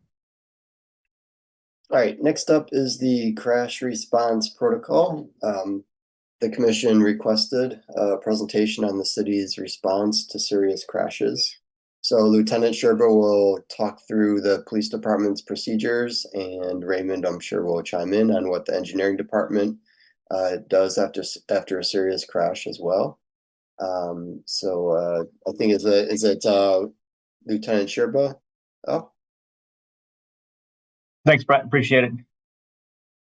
All right, next up is the crash response protocol. The commission requested a presentation on the city's response to serious crashes. So Lieutenant Sherba will talk through the police department's procedures, and Raymond, I'm sure, will chime in on what the engineering department does after a serious crash as well. I think is it Lieutenant Sherba? Oh, Thanks, Brett. Appreciate it.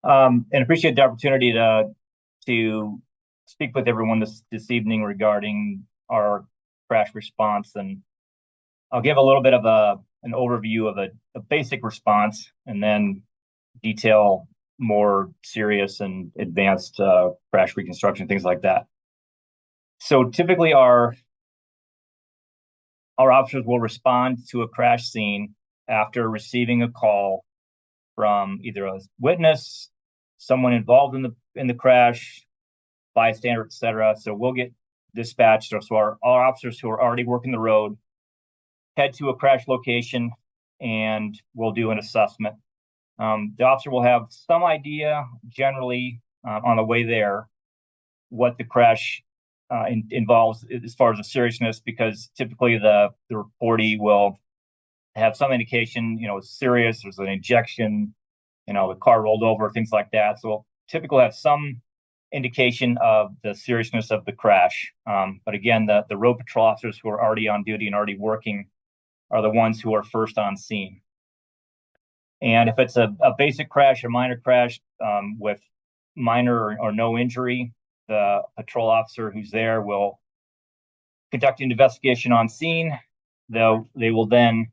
And appreciate the opportunity to speak with everyone this evening regarding our crash response. And I'll give a little bit of an overview of a basic response and then detail more serious and advanced crash reconstruction, things like that. So typically our officers will respond to a crash scene after receiving a call from either a witness, someone involved in the crash, bystander, etc. So we'll get dispatched. So our officers who are already working the road head to a crash location, and we'll do an assessment. The officer will have some idea, generally, on the way there, what the crash involves as far as the seriousness, because typically the reportee will have some indication, it's serious, there's an ejection, the car rolled over, things like that. So we'll typically have some indication of the seriousness of the crash. But again, the road patrol officers who are already on duty and already working are the ones who are first on scene. And if it's a basic crash, a minor crash with minor or no injury, the patrol officer who's there will conduct an investigation on scene. They will then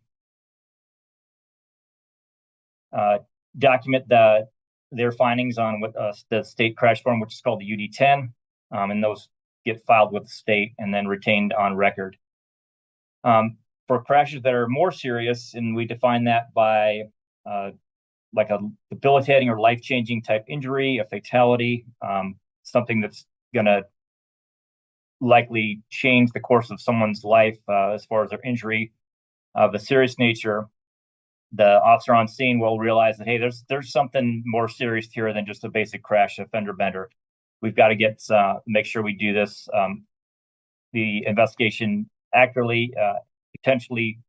document their findings on the state crash form, which is called the UD-10, and those get filed with the state and then retained on record. For crashes that are more serious, and we define that by like a debilitating or life-changing type injury, a fatality, something that's going to likely change the course of someone's life as far as their injury of a serious nature, the officer on scene will realize that, hey, there's something more serious here than just a basic crash, a fender bender. We've got to make sure we do this, the investigation accurately, potentially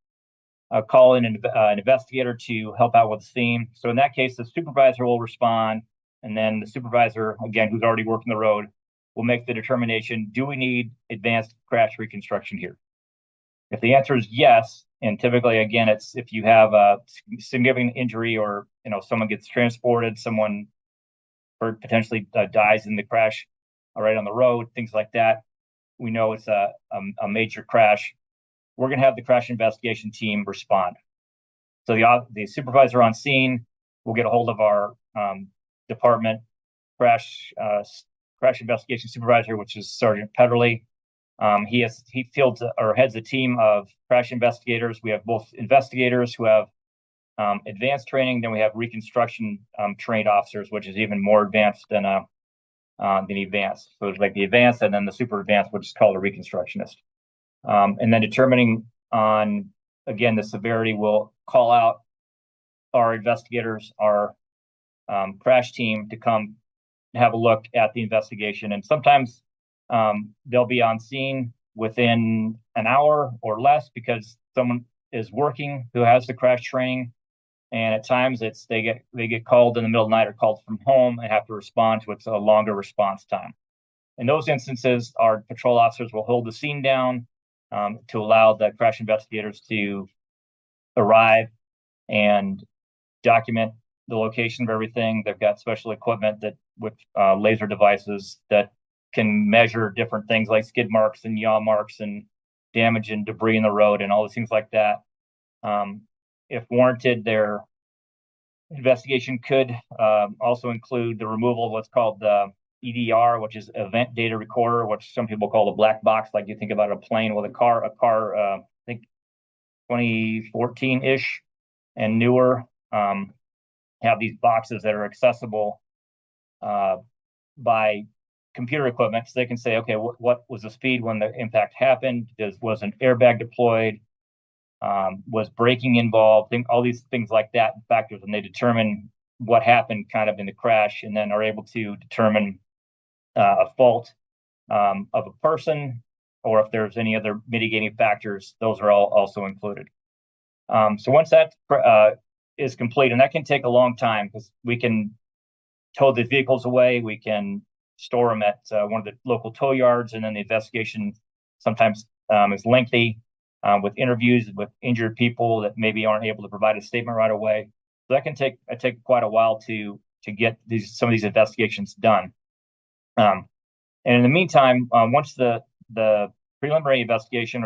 call in an investigator to help out with the scene. So in that case, the supervisor will respond, and then the supervisor, again, who's already working the road, will make the determination, do we need advanced crash reconstruction here? If the answer is yes, and typically, again, it's if you have a significant injury or, someone gets transported, someone potentially dies in the crash right on the road, things like that, we know it's a major crash. We're going to have the crash investigation team respond. So the supervisor on scene will get a hold of our department crash investigation supervisor, which is Sergeant Pederley. He fields or heads a team of crash investigators. We have both investigators who have advanced training, then we have reconstruction trained officers, which is even more advanced than advanced. So it's like the advanced and then the super advanced, which is called a reconstructionist. And then determining on, again, the severity, will call out our investigators, our crash team to come have a look at the investigation. And sometimes they'll be on scene within an hour or less because someone is working who has the crash training. And at times they get called in the middle of the night or called from home and have to respond to a longer response time. In those instances, our patrol officers will hold the scene down to allow the crash investigators to arrive and document the location of everything. They've got special equipment with laser devices that can measure different things like skid marks and yaw marks and damage and debris in the road and all those things like that. If warranted, their investigation could also include the removal of what's called the EDR, which is Event Data Recorder, which some people call the black box, like you think about a plane with a car, I think 2014-ish and newer, have these boxes that are accessible by computer equipment. So they can say, okay, what was the speed when the impact happened? Was an airbag deployed? Was braking involved? All these things like that factors, and they determine what happened kind of in the crash, and then are able to determine a fault of a person or if there's any other mitigating factors, those are all also included. So once that is complete, and that can take a long time because we can tow the vehicles away, we can store them at one of the local tow yards, and then the investigation sometimes is lengthy with interviews with injured people that maybe aren't able to provide a statement right away. So that can take quite a while to get some of these investigations done. And in the meantime, once the preliminary investigation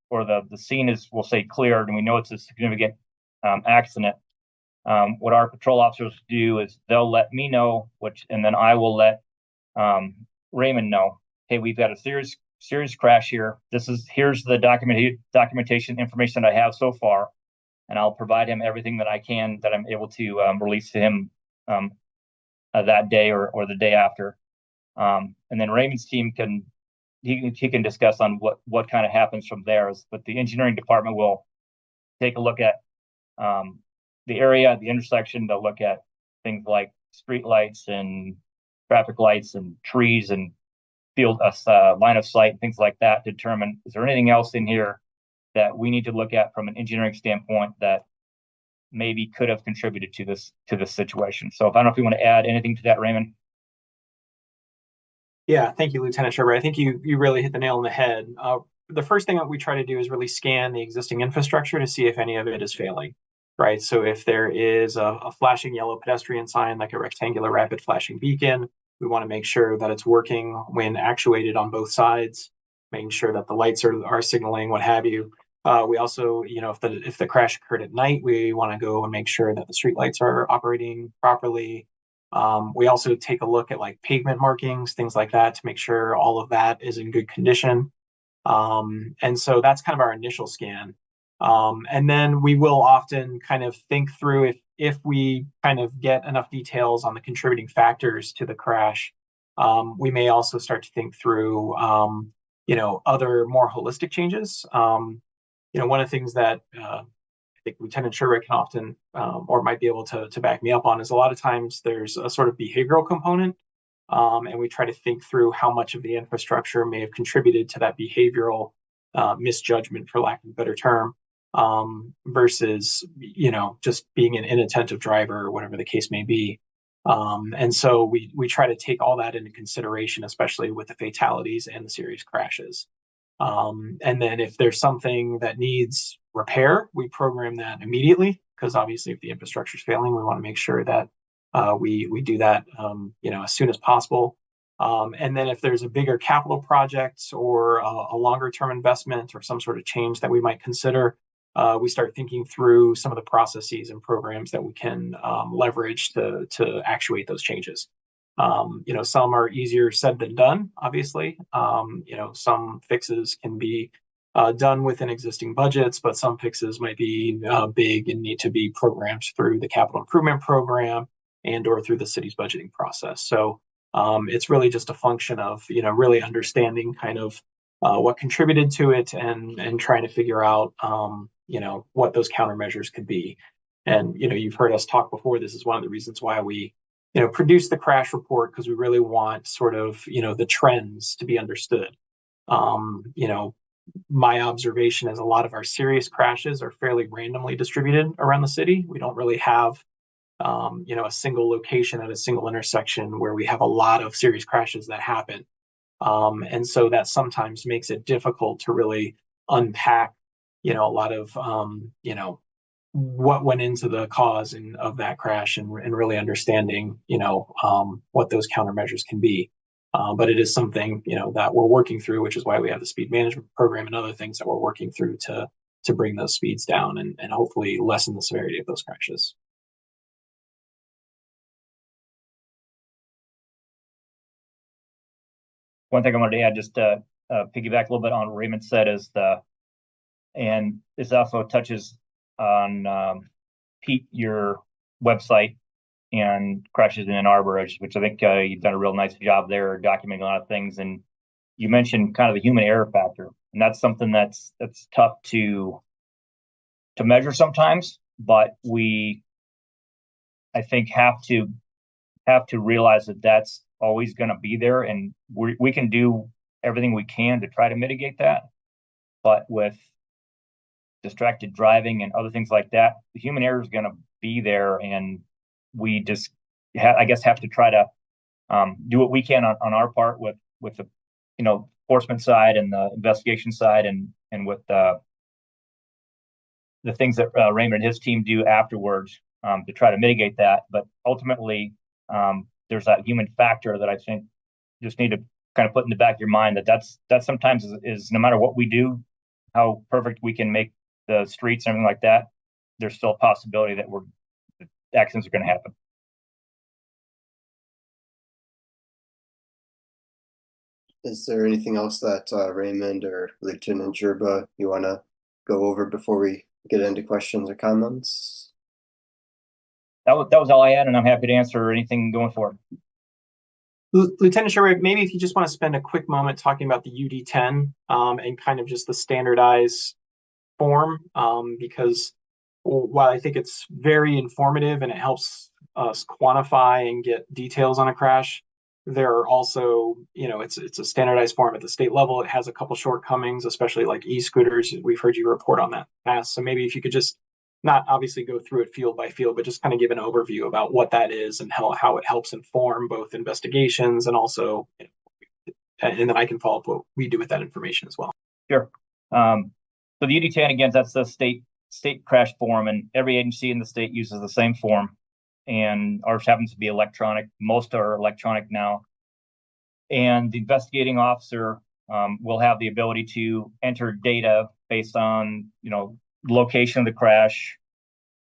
or the scene is, we'll say, cleared, and we know it's a significant accident, what our patrol officers do is they'll let me know, and then I will let Raymond know, hey, we've got a serious crash here. Here's the documentation information that I have so far, and I'll provide him everything that I can that I'm able to release to him that day or the day after. And then Raymond's team can discuss on what kind of happens from there. But the engineering department will take a look at the area, the intersection. They'll look at things like street lights and traffic lights and trees and field line of sight, things like that, to determine, is there anything else in here that we need to look at from an engineering standpoint that maybe could have contributed to this situation. So I don't know if you want to add anything to that, Raymond. Yeah, thank you, Lieutenant Sherber. I think you really hit the nail on the head. The first thing that we try to do is really scan the existing infrastructure to see if any of it is failing, right? So if there is a flashing yellow pedestrian sign, like a rectangular rapid flashing beacon, we want to make sure that it's working when actuated on both sides, making sure that the lights are signaling, what have you. We also, if the crash occurred at night, we want to go and make sure that the street lights are operating properly. We also take a look at like pavement markings, things like that, to make sure all of that is in good condition. And so that's kind of our initial scan. And then we will often kind of think through if we kind of get enough details on the contributing factors to the crash, we may also start to think through, other more holistic changes. One of the things that I think Lieutenant Sherrick can often or might be able to back me up on is a lot of times there's a sort of behavioral component, and we try to think through how much of the infrastructure may have contributed to that behavioral misjudgment, for lack of a better term, versus just being an inattentive driver or whatever the case may be. And so we try to take all that into consideration, especially with the fatalities and the serious crashes. And then if there's something that needs repair, we program that immediately, because obviously if the infrastructure is failing, we want to make sure that we do that as soon as possible. And then if there's a bigger capital project or a longer term investment or some sort of change that we might consider, we start thinking through some of the processes and programs that we can leverage to actuate those changes. Some are easier said than done, obviously. Some fixes can be done within existing budgets, but some fixes might be big and need to be programmed through the capital improvement program and or through the city's budgeting process. So it's really just a function of, really understanding kind of what contributed to it and trying to figure out, what those countermeasures could be. And, you've heard us talk before. This is one of the reasons why we produce the crash report, because we really want sort of, the trends to be understood. My observation is a lot of our serious crashes are fairly randomly distributed around the city. We don't really have, a single location at a single intersection where we have a lot of serious crashes that happen. And so that sometimes makes it difficult to really unpack, a lot of, what went into the cause of that crash and really understanding, what those countermeasures can be. But it is something, that we're working through, which is why we have the speed management program and other things that we're working through to bring those speeds down and hopefully lessen the severity of those crashes. One thing I wanted to add, just to piggyback a little bit on what Raymond said, and this also touches on Pete, your website and crashes in Ann Arbor, which I think you've done a real nice job there documenting a lot of things. And you mentioned kind of the human error factor, and that's something that's tough to measure sometimes, but I think have to realize that that's always going to be there, and we can do everything we can to try to mitigate that. But with distracted driving and other things like that, the human error is going to be there, and we just, I guess, have to try to do what we can on our part with the enforcement side and the investigation side, and with the things that Raymond and his team do afterwards to try to mitigate that. But ultimately, there's that human factor that I think just need to kind of put in the back of your mind, that sometimes is no matter what we do, how perfect we can make the streets and everything like that, there's still a possibility that accidents are going to happen. Is there anything else that Raymond or Lieutenant Gerba you want to go over before we get into questions or comments? That was all I had, and I'm happy to answer anything going forward. Lieutenant Sherwood, maybe if you just want to spend a quick moment talking about the UD10 and kind of just the standardized form, because while I think it's very informative and it helps us quantify and get details on a crash, there are also, it's a standardized form at the state level. It has a couple shortcomings, especially like e-scooters. We've heard you report on that past. So maybe if you could just not obviously go through it field by field, but just kind of give an overview about what that is and how it helps inform both investigations and also, and then I can follow up what we do with that information as well. Sure. So the UD10, again, that's the state crash form, and every agency in the state uses the same form. And ours happens to be electronic. Most are electronic now. And the investigating officer will have the ability to enter data based on, location of the crash,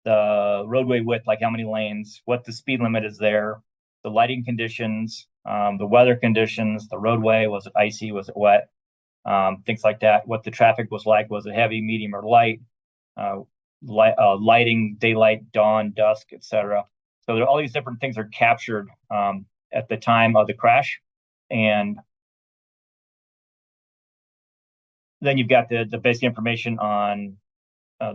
the roadway width, like how many lanes, what the speed limit is there, the lighting conditions, the weather conditions, the roadway, was it icy, was it wet, things like that, what the traffic was like, was it heavy, medium, or light, lighting, daylight, dawn, dusk, etc. So there are all these different things are captured at the time of the crash. And then you've got the basic information on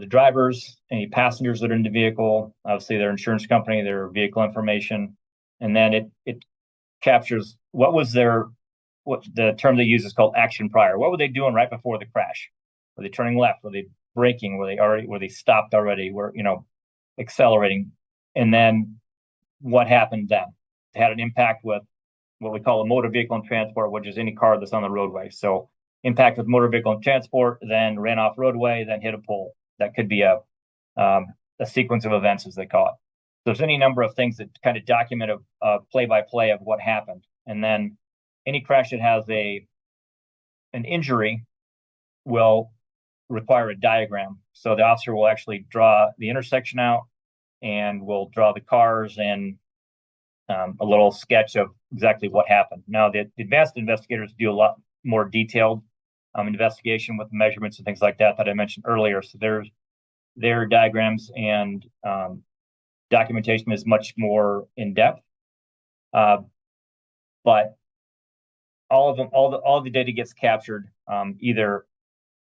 the drivers, any passengers that are in the vehicle, obviously their insurance company, their vehicle information. And then it captures what the term they use is called action prior. What were they doing right before the crash? Were they turning left? Were they braking? Were they stopped already? Were accelerating? And then what happened then? It had an impact with what we call a motor vehicle and transport, which is any car that's on the roadway. So impact with motor vehicle and transport, then ran off roadway, then hit a pole. That could be a sequence of events, as they call it. So there's any number of things that kind of document a play-by-play of what happened. And then any crash that has an injury will require a diagram. So the officer will actually draw the intersection out and will draw the cars and a little sketch of exactly what happened. Now, the advanced investigators do a lot more detailed investigation with measurements and things like that I mentioned earlier. So their diagrams and documentation is much more in depth. But all of them, all the data gets captured either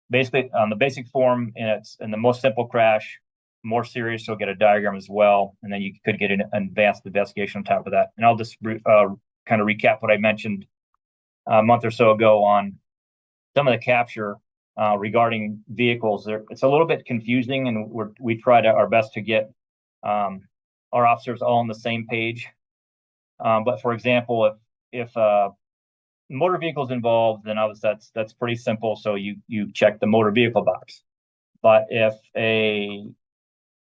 basically on the basic form, and it's in the most simple crash. More serious, you'll get a diagram as well, and then you could get an advanced investigation on top of that. And I'll just kind of recap what I mentioned a month or so ago on some of the capture regarding vehicles. It's a little bit confusing, and we try our best to get our officers all on the same page. But for example, if motor vehicles involved, then obviously that's pretty simple. So you check the motor vehicle box. But if a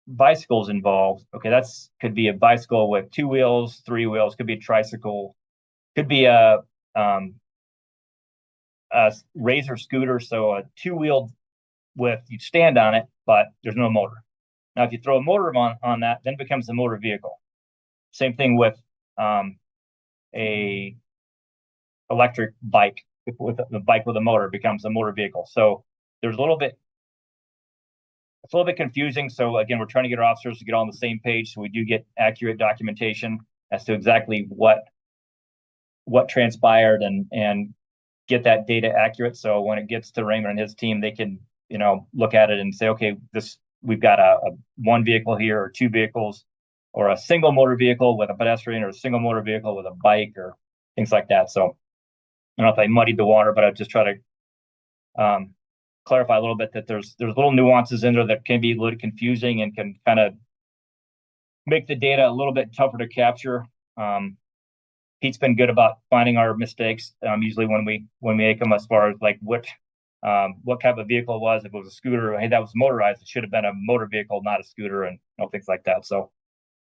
bicycle is involved, okay, could be a bicycle with 2 wheels, 3 wheels, could be a tricycle, could be a razor scooter, so a 2-wheeled with you stand on it, but there's no motor. Now, if you throw a motor on that, then it becomes a motor vehicle. Same thing with a electric bike. With the bike with a motor becomes a motor vehicle. So it's a little bit confusing. So again, we're trying to get our officers to get on the same page, so we do get accurate documentation as to exactly what transpired and get that data accurate. So when it gets to Raymond and his team, they can look at it and say, okay, we've got a 1 vehicle here, or 2 vehicles, or a single motor vehicle with a pedestrian, or a single motor vehicle with a bike, or things like that. So don't know if I muddied the water, but I just try to clarify a little bit that there's little nuances in there that can be a little confusing and can kind of make the data a little bit tougher to capture. Pete's been good about finding our mistakes. Usually when we make them, as far as like what type of vehicle it was, if it was a scooter, hey, that was motorized, it should have been a motor vehicle, not a scooter, and things like that. So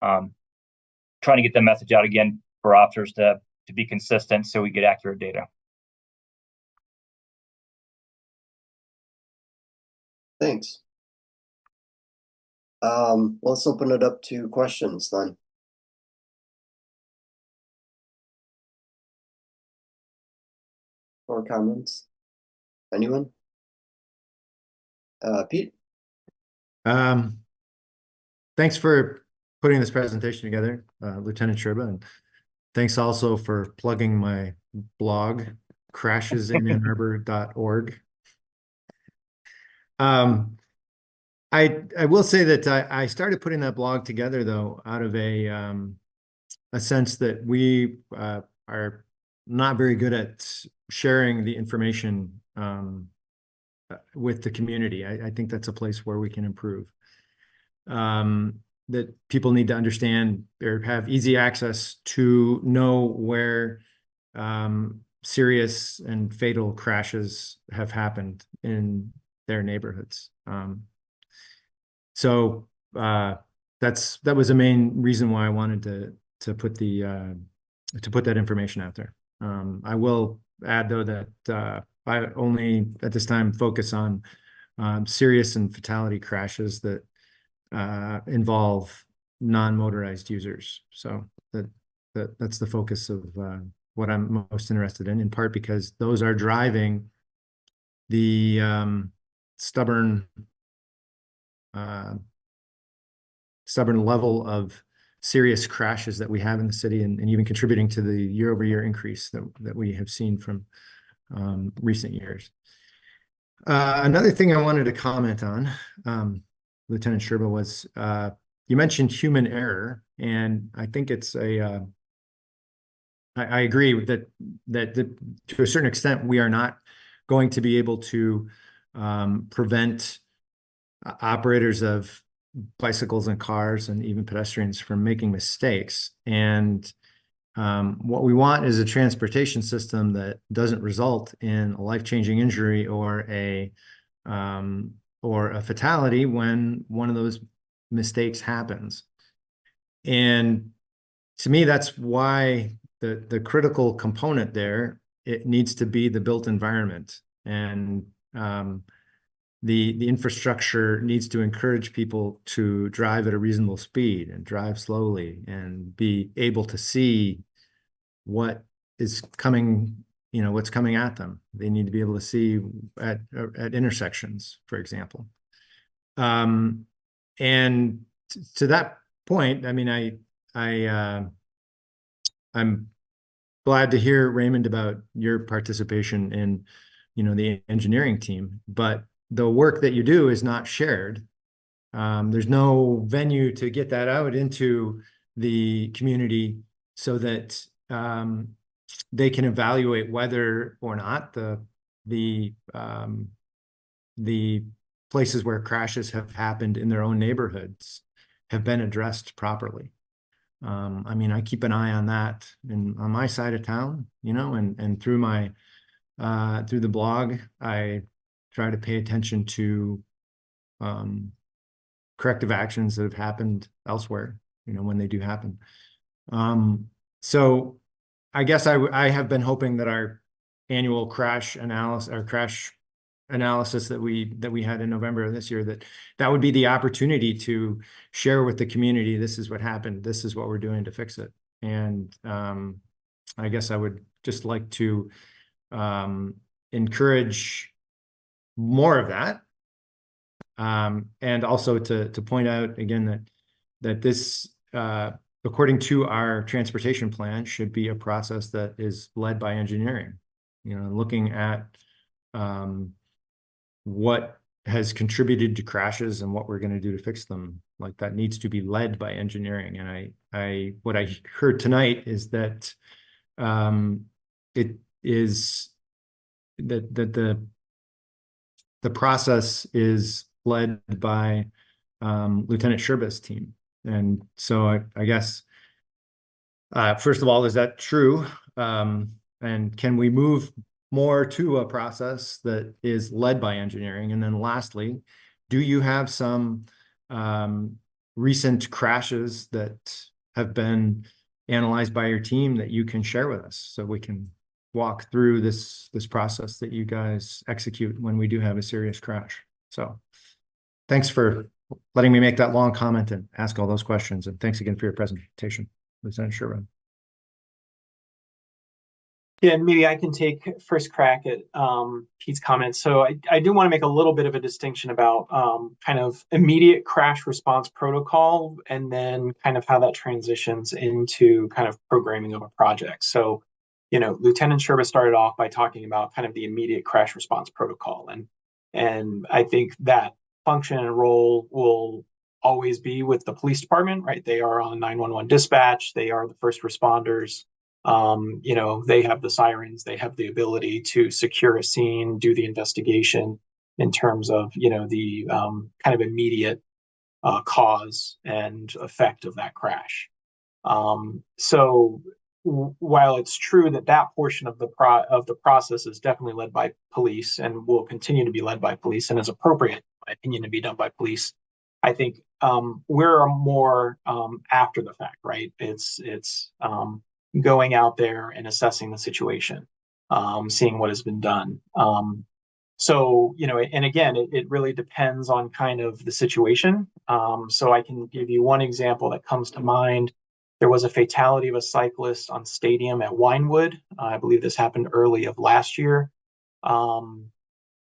trying to get the message out again for officers to be consistent so we get accurate data. Thanks. Let's open it up to questions then. Or comments? Anyone? Pete? Thanks for putting this presentation together, Lieutenant Sherba, and thanks also for plugging my blog, crashesinannarbor.org. I will say that I started putting that blog together though out of a sense that we are not very good at sharing the information with the community. I think that's a place where we can improve. That people need to understand or have easy access to know where serious and fatal crashes have happened in their neighborhoods. So that was the main reason why I wanted to put that information out there. I will add though that I only at this time focus on serious and fatality crashes that involve non-motorized users. So that's the focus of what I'm most interested in part because those are driving the stubborn level of serious crashes that we have in the city and even contributing to the year-over-year increase that we have seen from recent years. Another thing I wanted to comment on, Lieutenant Sherba, was you mentioned human error, and I think it's I agree that to a certain extent we are not going to be able to prevent operators of bicycles and cars and even pedestrians from making mistakes. And what we want is a transportation system that doesn't result in a life-changing injury or a fatality when one of those mistakes happens. And to me, that's why the critical component there, it needs to be the built environment. And the infrastructure needs to encourage people to drive at a reasonable speed and drive slowly and be able to see what is coming, what's coming at them. They need to be able to see at intersections, for example. And to that point, I mean, I'm glad to hear, Raymond, about your participation in, the engineering team, but the work that you do is not shared. There's no venue to get that out into the community so that they can evaluate whether or not the places where crashes have happened in their own neighborhoods have been addressed properly. I mean, I keep an eye on that on my side of town, and through through the blog, I try to pay attention to corrective actions that have happened elsewhere, when they do happen. So I guess I have been hoping that our annual crash analysis that we had in November of this year, that would be the opportunity to share with the community, this is what happened, this is what we're doing to fix it. And I guess I would just like to encourage more of that. And also to point out again that this, according to our transportation plan, should be a process that is led by engineering, looking at what has contributed to crashes and what we're going to do to fix them. Like that needs to be led by engineering. And what I heard tonight is that is that the process is led by Lieutenant Sherba's team. And so I guess, first of all, is that true? And can we move more to a process that is led by engineering? And then lastly, do you have some recent crashes that have been analyzed by your team that you can share with us so we can walk through this process that you guys execute when we do have a serious crash? So thanks for letting me make that long comment and ask all those questions. And thanks again for your presentation, Lieutenant Sherman. Yeah, and maybe I can take first crack at Pete's comments. So I do want to make a little bit of a distinction about kind of immediate crash response protocol and then kind of how that transitions into kind of programming of a project. So, Lieutenant Sherba started off by talking about kind of the immediate crash response protocol. And I think that function and role will always be with the police department, right? They are on 911 dispatch. They are the first responders. They have the sirens, they have the ability to secure a scene, do the investigation in terms of, the kind of immediate cause and effect of that crash. So while it's true that portion of the process is definitely led by police and will continue to be led by police and is appropriate, in my opinion, to be done by police, I think we're more after the fact, right? It's going out there and assessing the situation, seeing what has been done. So, and again, it really depends on kind of the situation. So I can give you one example that comes to mind. There was a fatality of a cyclist on Stadium at Winewood. I believe this happened early of last year.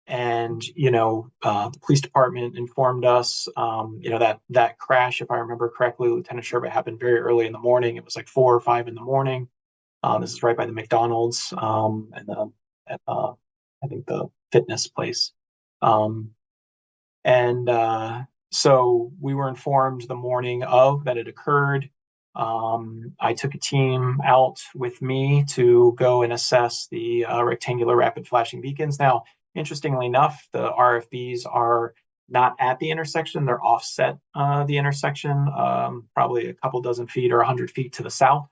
And, the police department informed us, that crash, if I remember correctly, Lieutenant Sherba, happened very early in the morning. It was like 4 or 5 in the morning. This is right by the McDonald's and I think the fitness place. So we were informed the morning of that it occurred. I took a team out with me to go and assess the rectangular rapid flashing beacons. Now, interestingly enough, the RFBs are not at the intersection. They're offset the intersection, probably a couple dozen feet or 100 feet to the south.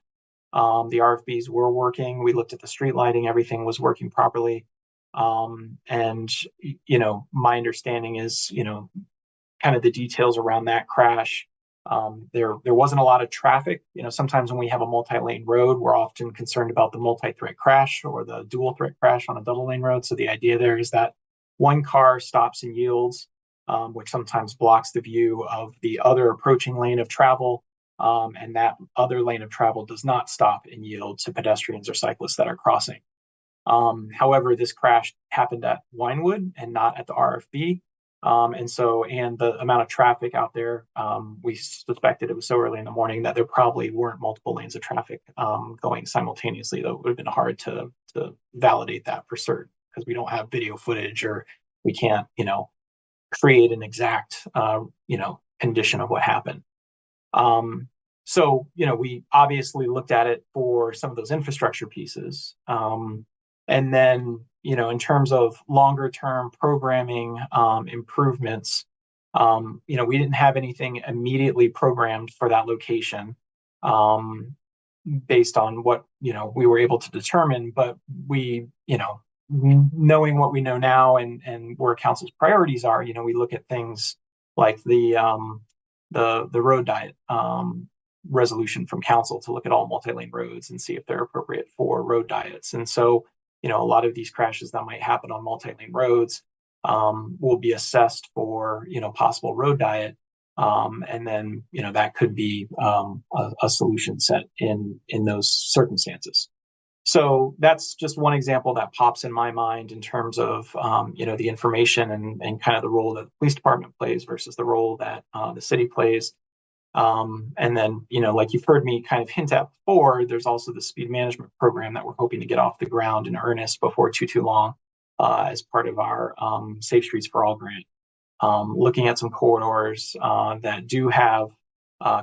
The RFBs were working. We looked at the street lighting. Everything was working properly. And, my understanding is, kind of the details around that crash. There wasn't a lot of traffic. Sometimes when we have a multi-lane road, we're often concerned about the multi-threat crash or the dual threat crash on a double lane road. So the idea there is that one car stops and yields, which sometimes blocks the view of the other approaching lane of travel. And that other lane of travel does not stop and yield to pedestrians or cyclists that are crossing. However, this crash happened at Winewood and not at the RFB. And the amount of traffic out there, we suspected it was so early in the morning that there probably weren't multiple lanes of traffic going simultaneously. Though it would have been hard to validate that for certain because we don't have video footage or we can't, create an exact, condition of what happened. So, we obviously looked at it for some of those infrastructure pieces. And then, in terms of longer term programming improvements, we didn't have anything immediately programmed for that location based on what, we were able to determine. But we, knowing what we know now and where council's priorities are, we look at things like the road diet resolution from council to look at all multi-lane roads and see if they're appropriate for road diets. And so, a lot of these crashes that might happen on multi-lane roads will be assessed for, possible road diet. And then, that could be a solution set in those circumstances. So that's just one example that pops in my mind in terms of, the information and kind of the role that the police department plays versus the role that the city plays. And then, like you've heard me kind of hint at before, there's also the speed management program that we're hoping to get off the ground in earnest before too long as part of our Safe Streets for All grant. Looking at some corridors that do have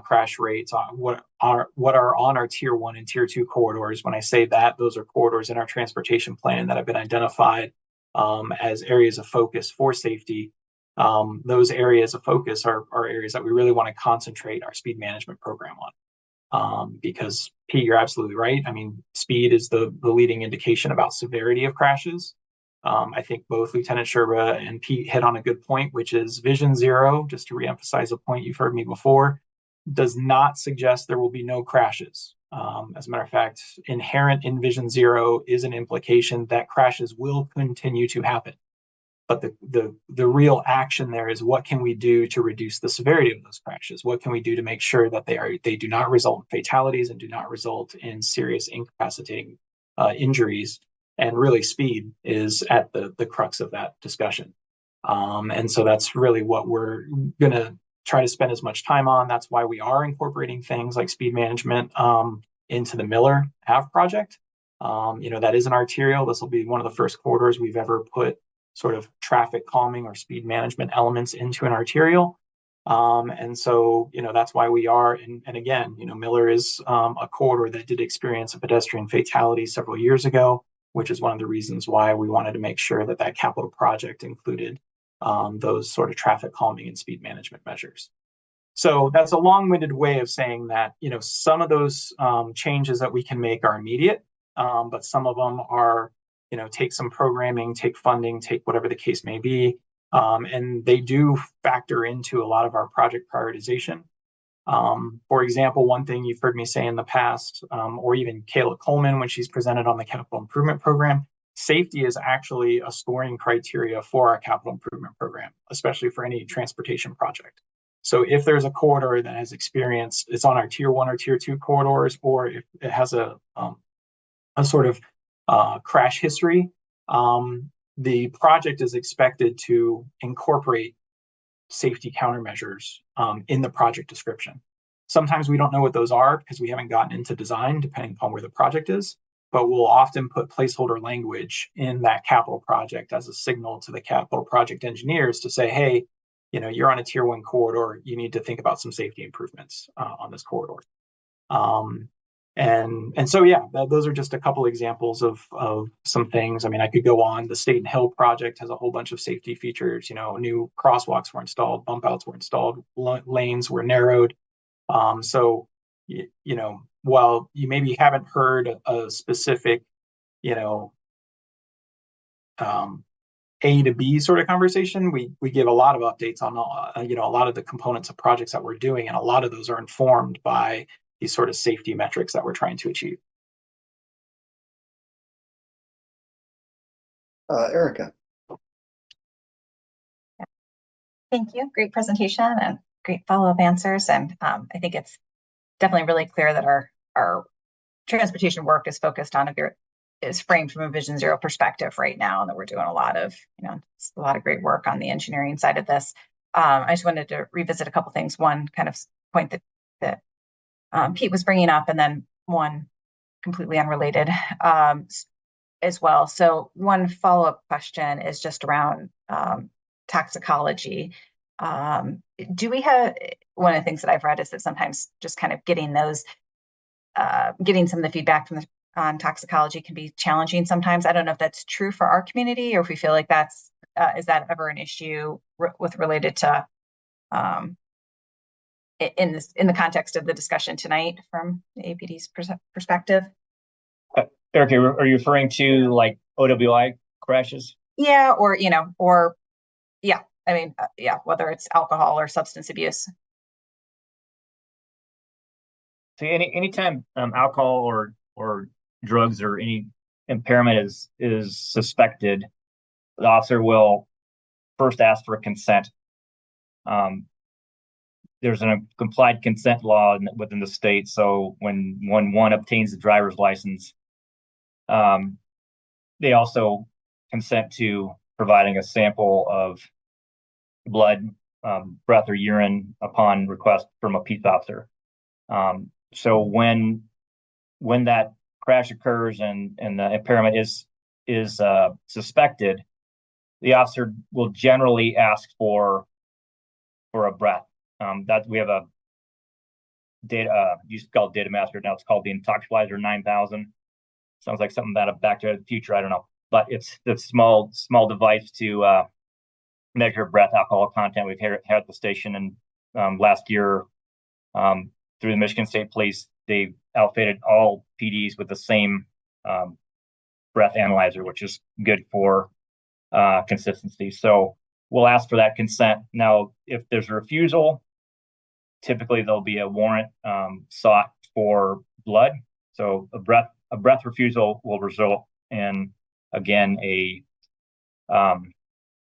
crash rates on what are on our tier 1 and tier 2 corridors. When I say that, those are corridors in our transportation plan that have been identified as areas of focus for safety. Those areas of focus are areas that we really want to concentrate our speed management program on. Because Pete, you're absolutely right. I mean, speed is the leading indication about severity of crashes. I think both Lieutenant Sherba and Pete hit on a good point, which is Vision Zero, just to reemphasize a point you've heard me before, does not suggest there will be no crashes. As a matter of fact, inherent in Vision Zero is an implication that crashes will continue to happen. But the real action there is, what can we do to reduce the severity of those crashes? What can we do to make sure that they do not result in fatalities and do not result in serious incapacitating injuries? And really, speed is at the crux of that discussion. And so that's really what we're going to try to spend as much time on. That's why we are incorporating things like speed management into the Miller Ave project. That is an arterial. This will be one of the first corridors we've ever put sort of traffic calming or speed management elements into an arterial. And so, that's why we are, and again, Miller is a corridor that did experience a pedestrian fatality several years ago, which is one of the reasons why we wanted to make sure that that capital project included those sort of traffic calming and speed management measures. So that's a long-winded way of saying that, some of those changes that we can make are immediate, but some of them are, take some programming, take funding, take whatever the case may be. And they do factor into a lot of our project prioritization. For example, one thing you've heard me say in the past, or even Kayla Coleman when she's presented on the capital improvement program, safety is actually a scoring criteria for our capital improvement program, especially for any transportation project. So if there's a corridor that has experienced, it's on our tier 1 or tier 2 corridors, or if it has a sort of crash history, the project is expected to incorporate safety countermeasures in the project description. Sometimes we don't know what those are because we haven't gotten into design, depending upon where the project is, but we'll often put placeholder language in that capital project as a signal to the capital project engineers to say, hey, you're on a tier 1 corridor, you need to think about some safety improvements on this corridor. And so, yeah, those are just a couple examples of some things. I mean, I could go on. The State and Hill project has a whole bunch of safety features. New crosswalks were installed, bump outs were installed, lanes were narrowed. So, while you maybe haven't heard a specific, A to B sort of conversation, we give a lot of updates on, a lot of the components of projects that we're doing, and a lot of those are informed by these sort of safety metrics that we're trying to achieve. Erica. Thank you. Great presentation and great follow-up answers. And I think it's definitely really clear that our transportation work is focused on is framed from a Vision Zero perspective right now, and that we're doing a lot of great work on the engineering side of this. I just wanted to revisit a couple things. One kind of point that Pete was bringing up, and then one completely unrelated as well. So one follow-up question is just around toxicology. Do we have, one of the things that I've read is that sometimes just kind of getting some of the feedback on toxicology can be challenging sometimes. I don't know if that's true for our community, or if we feel like is that ever an issue related to in the context of the discussion tonight from the APD's perspective? Eric, are you referring to like OWI crashes? Yeah, whether it's alcohol or substance abuse. See, anytime alcohol or drugs or any impairment is suspected, the officer will first ask for consent. There's an implied consent law within the state. So when one obtains the driver's license, they also consent to providing a sample of blood, breath, or urine upon request from a peace officer. So when that crash occurs and the impairment is suspected, the officer will generally ask for a breath. That we have data, used to call it Data Master, now it's called the Intoxilizer 9000. Sounds like something out of Back to the Future, I don't know. But it's the small device to measure breath alcohol content. We've had at the station, and last year, through the Michigan State Police, they outfitted all PDs with the same breath analyzer, which is good for consistency. So we'll ask for that consent. Now, if there's a refusal, typically there'll be a warrant sought for blood. So a breath refusal will result in, again, a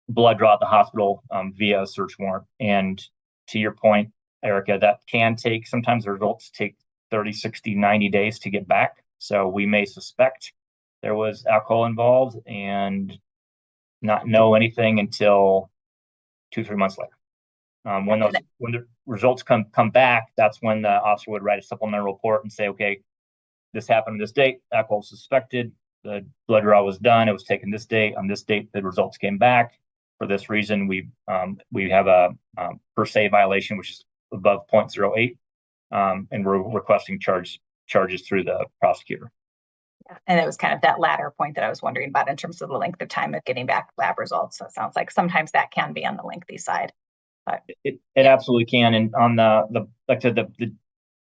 blood draw at the hospital via a search warrant. And to your point, Erica, that can take, sometimes the results take 30, 60, 90 days to get back. So we may suspect there was alcohol involved and not know anything until 2-3 months later. When the results come back, that's when the officer would write a supplemental report and say, okay, this happened on this date, alcohol suspected, the blood draw was done, it was taken this date, on this date the results came back. For this reason, we have a per se violation, which is above 0.08, and we're requesting charges through the prosecutor. And it was kind of that latter point that I was wondering about in terms of the length of time of getting back lab results. So it sounds like sometimes that can be on the lengthy side. But it absolutely can. And on the like I said, the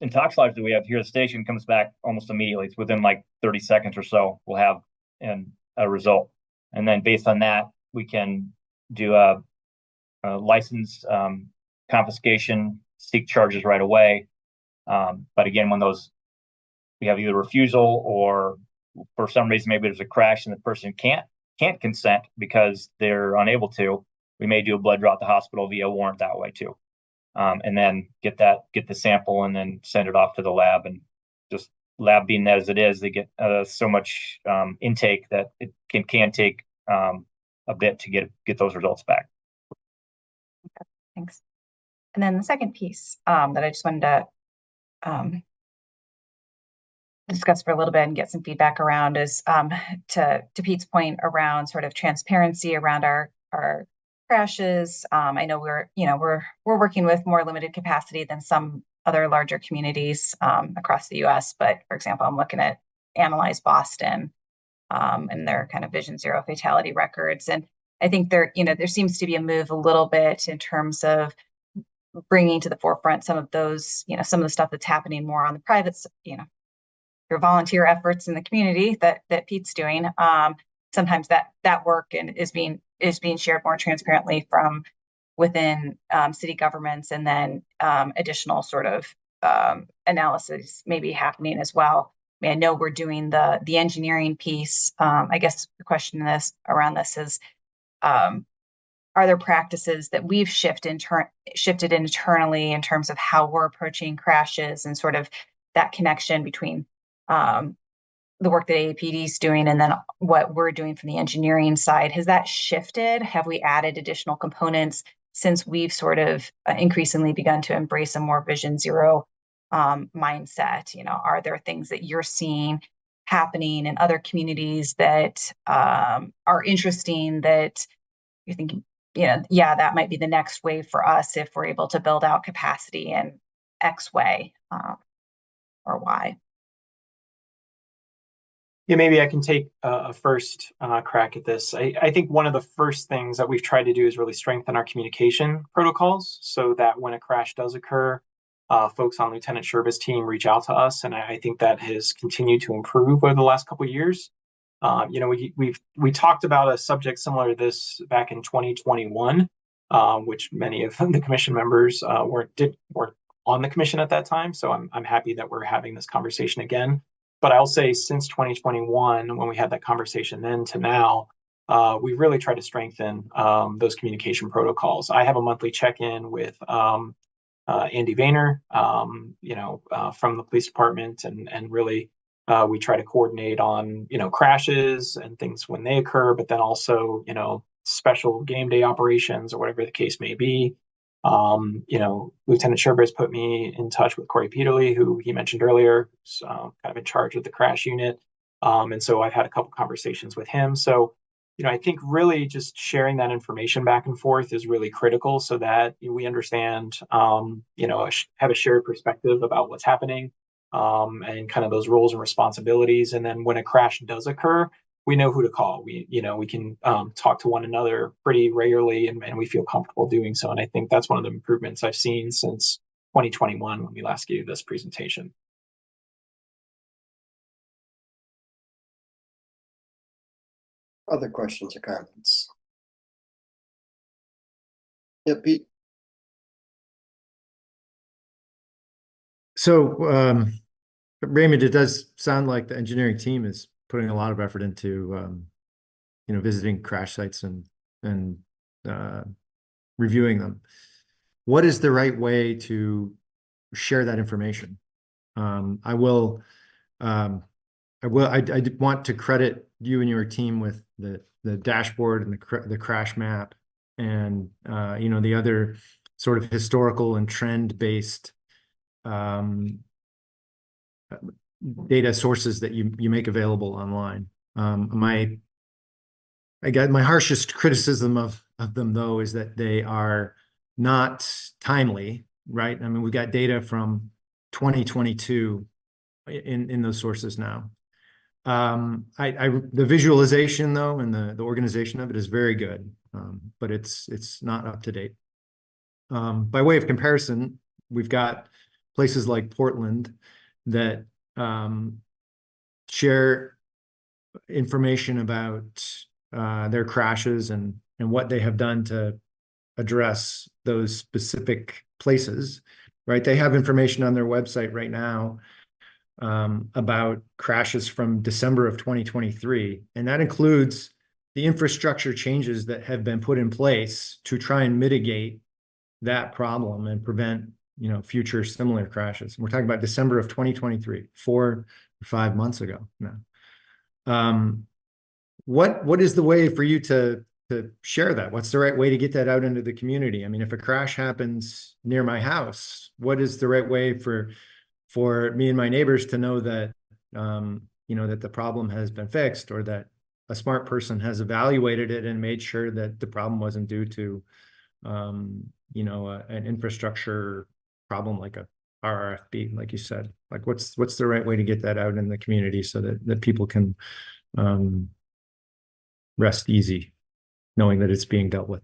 intoxilizer that we have here at the station comes back almost immediately. It's within like 30 seconds or so, we'll have a result. And then based on that, we can do a license confiscation, seek charges right away. But again, when we have either refusal or for some reason maybe there's a crash and the person can't consent because they're unable to, we may do a blood draw at the hospital via warrant that way too. And then get the sample and then send it off to the lab. And just lab being as it is, they get so much intake that it can take a bit to get those results back. Okay, thanks. And then the second piece that I just wanted to discuss for a little bit and get some feedback around is to Pete's point around sort of transparency around our crashes. I know we're working with more limited capacity than some other larger communities across the U.S. But for example, I'm looking at Analyze Boston and their kind of Vision Zero fatality records, and I think there seems to be a move a little bit in terms of bringing to the forefront some of those, some of the stuff that's happening more on the private, your volunteer efforts in the community that Pete's doing. Sometimes that work is being shared more transparently from within city governments, and then additional sort of analysis may be happening as well. I know we're doing the engineering piece. I guess the question around this is, are there practices that we've shifted internally in terms of how we're approaching crashes and sort of that connection between the work that AAPD is doing and then what we're doing from the engineering side? Has that shifted? Have we added additional components since we've sort of increasingly begun to embrace a more Vision Zero mindset? Are there things that you're seeing happening in other communities that are interesting that you're thinking, that might be the next wave for us if we're able to build out capacity in X way or Y? Yeah, maybe I can take a first crack at this. I think one of the first things that we've tried to do is really strengthen our communication protocols so that when a crash does occur, folks on Lieutenant Sherba's team reach out to us, and I think that has continued to improve over the last couple of years. We talked about a subject similar to this back in 2021, which many of the commission members weren't on the commission at that time. So I'm happy that we're having this conversation again. But I'll say since 2021, when we had that conversation then to now, we've really tried to strengthen those communication protocols. I have a monthly check-in with Andy Vayner, from the police department, and really we try to coordinate on crashes and things when they occur, but then also special game day operations or whatever the case may be. Lieutenant Sherber has put me in touch with Corey Peterly, who he mentioned earlier, who's kind of in charge of the crash unit. And so I've had a couple conversations with him. So I think really just sharing that information back and forth is really critical so that we understand, have a shared perspective about what's happening, and kind of those roles and responsibilities. And then when a crash does occur, we know who to call. We can talk to one another pretty regularly, and we feel comfortable doing so. And I think that's one of the improvements I've seen since 2021 when we last gave this presentation. Other questions or comments? Yeah, Pete. So, Raymond, it does sound like the engineering team is putting a lot of effort into, visiting crash sites and reviewing them. What is the right way to share that information? I want to credit you and your team with the dashboard and the crash map and the other sort of historical and trend-based data sources that you make available online. My harshest criticism of them, though, is that they are not timely, right? I mean, we've got data from 2022 in those sources now. The visualization, though, and the organization of it is very good, but it's not up to date. By way of comparison, we've got places like Portland that share information about their crashes and what they have done to address those specific places, right? They have information on their website right now about crashes from December of 2023, and that includes the infrastructure changes that have been put in place to try and mitigate that problem and prevent future similar crashes. We're talking about December of 2023, 4 or 5 months ago now. What is the way for you to share that? What's the right way to get that out into the community? I mean, if a crash happens near my house, what is the right way for me and my neighbors to know that that the problem has been fixed, or that a smart person has evaluated it and made sure that the problem wasn't due to an infrastructure problem like a RRFB, like you said? Like, what's the right way to get that out in the community so that people can rest easy knowing that it's being dealt with?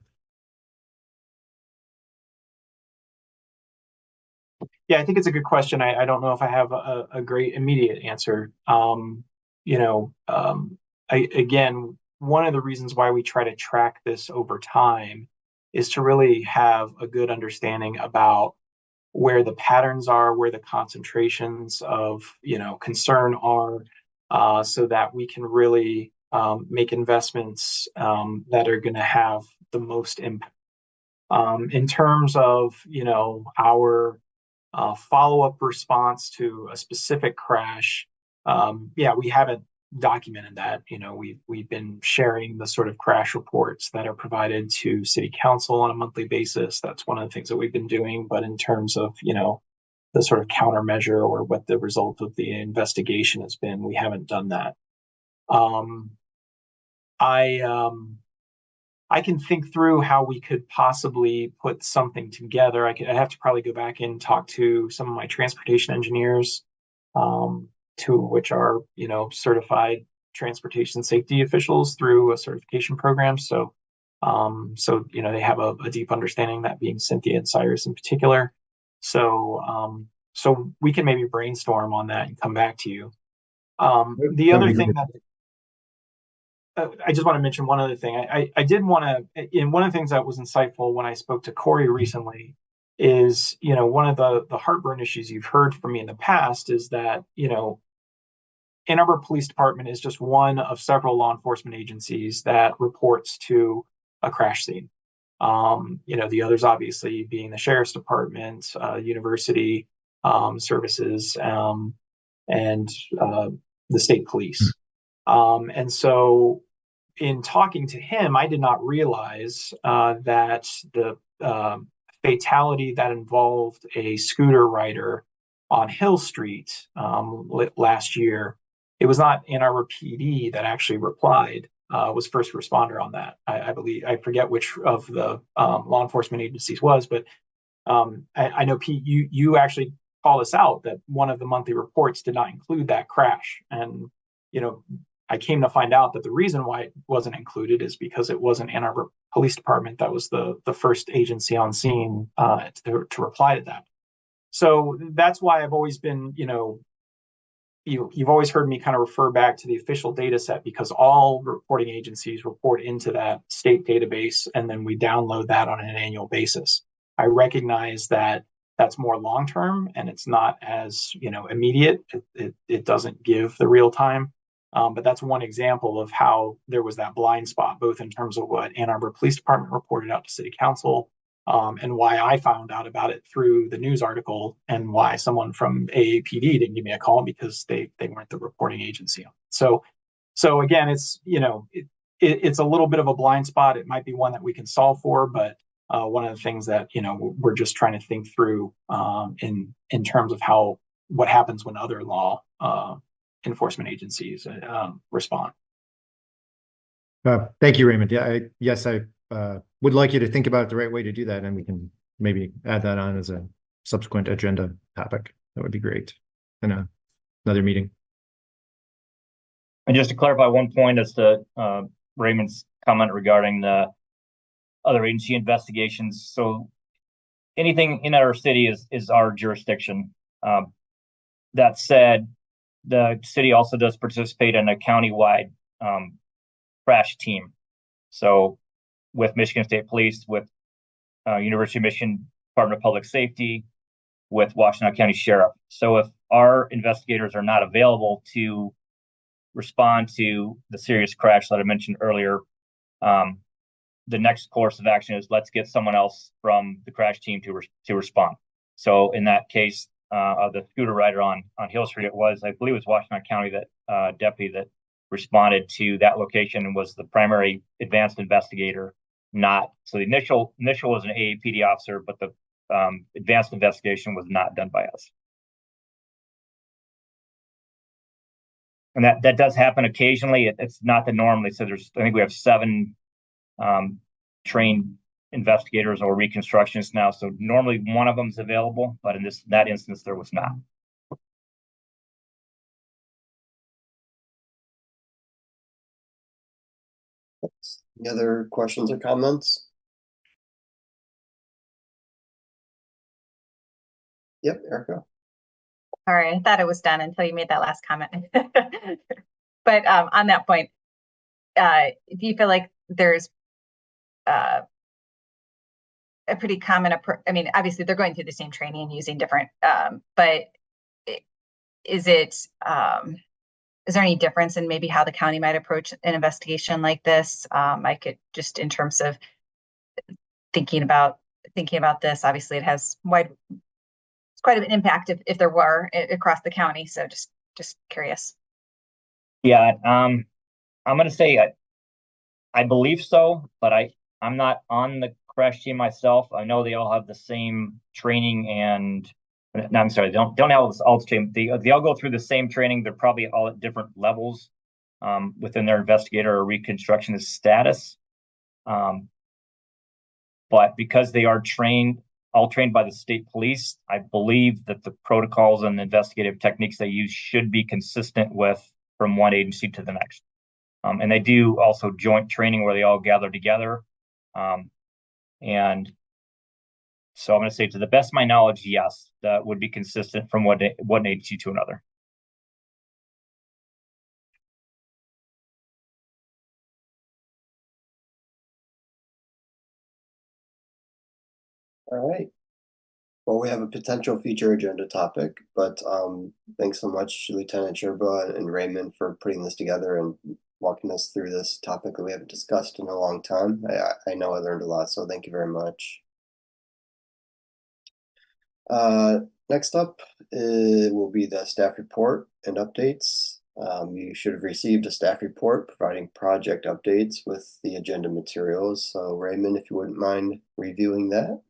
Yeah, I think it's a good question. I don't know if I have a great immediate answer. Again, one of the reasons why we try to track this over time is to really have a good understanding about where the patterns are, where the concentrations of concern are, so that we can really make investments that are going to have the most impact. In terms of our follow-up response to a specific crash, we haven't documented that. We've been sharing the sort of crash reports that are provided to City Council on a monthly basis. That's one of the things that we've been doing. But in terms of the sort of countermeasure or what the result of the investigation has been, we haven't done that. I can think through how we could possibly put something together. I have to probably go back and talk to some of my transportation engineers, two of which are, certified transportation safety officials through a certification program. So they have a deep understanding, that being Cynthia and Cyrus in particular. So we can maybe brainstorm on that and come back to you. The other thing that I just want to mention one other thing. I did want to, and one of the things that was insightful when I spoke to Corey recently is, one of the heartburn issues you've heard from me in the past is that, Ann Arbor Police Department is just one of several law enforcement agencies that reports to a crash scene. The others obviously being the Sheriff's Department, University Services, and the State Police. And so in talking to him, I did not realize that the fatality that involved a scooter rider on Hill Street last year, it was not Ann Arbor PD that actually replied. was first responder on that. I believe, I forget which of the law enforcement agencies was, but I know Pete, you actually called us out that one of the monthly reports did not include that crash. And, I came to find out that the reason why it wasn't included is because it wasn't Ann Arbor Police Department that was the first agency on scene to reply to that. So that's why I've always been, you've always heard me kind of refer back to the official data set, because all reporting agencies report into that state database, and then we download that on an annual basis. I recognize that that's more long-term and it's not as, immediate. It doesn't give the real time. But that's one example of how there was that blind spot, both in terms of what Ann Arbor Police Department reported out to City Council, and why I found out about it through the news article, and why someone from AAPD didn't give me a call, because they weren't the reporting agency. So again, it's it's a little bit of a blind spot. It might be one that we can solve for, but one of the things that we're just trying to think through in terms of what happens when other law enforcement agencies respond. Thank you, Raymond. I would like you to think about the right way to do that, and we can maybe add that on as a subsequent agenda topic. That would be great in another meeting. And just to clarify one point as to Raymond's comment regarding the other agency investigations. So anything in our city is our jurisdiction. That said, the city also does participate in a countywide crash team. So with Michigan State Police, with University of Michigan Department of Public Safety, with Washtenaw County Sheriff. So if our investigators are not available to respond to the serious crash that I mentioned earlier, the next course of action is let's get someone else from the crash team to respond. So in that case, the scooter rider on Hill Street, I believe it was Washtenaw County that deputy that responded to that location and was the primary advanced investigator. So the initial was an AAPD officer, but the advanced investigation was not done by us. And that does happen occasionally. It's not the norm. So I think we have 7 trained investigators or reconstructionists now. So normally one of them is available, but in that instance, there was not. Any other questions or comments? Yep, Erica. Sorry, I thought it was done until you made that last comment. But on that point, do you feel like there's a pretty common approach? I mean, obviously they're going through the same training and using different, but is there any difference in maybe how the county might approach an investigation like this? I could just, in terms of thinking about this, obviously it has quite an impact if there were across the county. So just curious. Yeah, I'm going to say I believe so, but I'm not on the crash team myself. I know they all have the same training no, I'm sorry, don't have all the same. They all go through the same training. They're probably all at different levels within their investigator or reconstructionist status. But because they are all trained by the state police, I believe that the protocols and the investigative techniques they use should be consistent from one agency to the next. And they do also joint training where they all gather together. And so I'm going to say, to the best of my knowledge, yes, that would be consistent from one agency to another. All right. Well, we have a potential future agenda topic, but thanks so much, Lieutenant Sherba and Raymond, for putting this together and walking us through this topic that we haven't discussed in a long time. I know I learned a lot, so thank you very much. Next up will be the staff report and updates. You should have received a staff report providing project updates with the agenda materials. So Raymond, if you wouldn't mind reviewing that.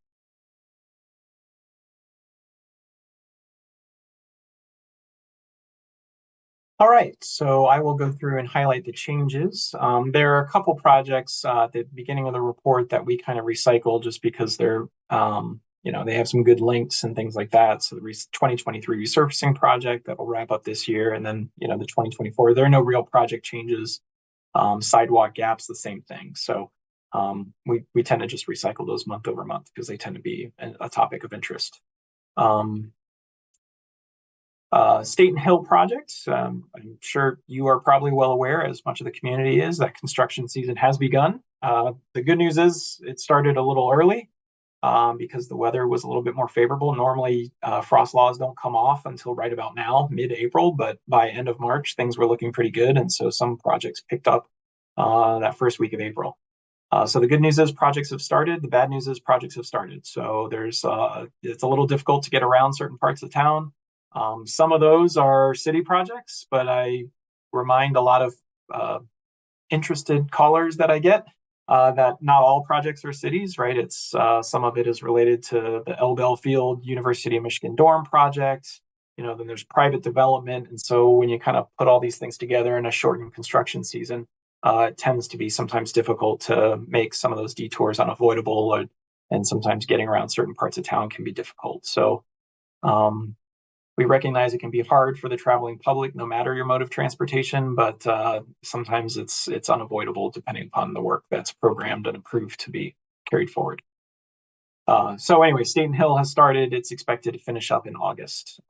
All right, so I will go through and highlight the changes. There are a couple projects at the beginning of the report that we kind of recycle just because they're, they have some good links and things like that. So the 2023 resurfacing project that will wrap up this year, and then, the 2024, there are no real project changes. Sidewalk gaps, the same thing. So we tend to just recycle those month over month because they tend to be a topic of interest. State and Hill projects. I'm sure you are probably well aware, as much of the community is, that construction season has begun. The good news is it started a little early because the weather was a little bit more favorable. Normally, frost laws don't come off until right about now, mid-April, but by end of March, things were looking pretty good. And so some projects picked up that first week of April. So the good news is projects have started. The bad news is projects have started. So it's a little difficult to get around certain parts of town. Some of those are city projects, but I remind a lot of interested callers that I get that not all projects are cities, right? It's some of it is related to the L. Bell Field University of Michigan dorm project. Then there's private development. And so when you kind of put all these things together in a shortened construction season, it tends to be sometimes difficult to make some of those detours unavoidable, and sometimes getting around certain parts of town can be difficult. So we recognize it can be hard for the traveling public, no matter your mode of transportation, but sometimes it's unavoidable depending upon the work that's programmed and approved to be carried forward. So anyway, State and Hill has started. It's expected to finish up in August.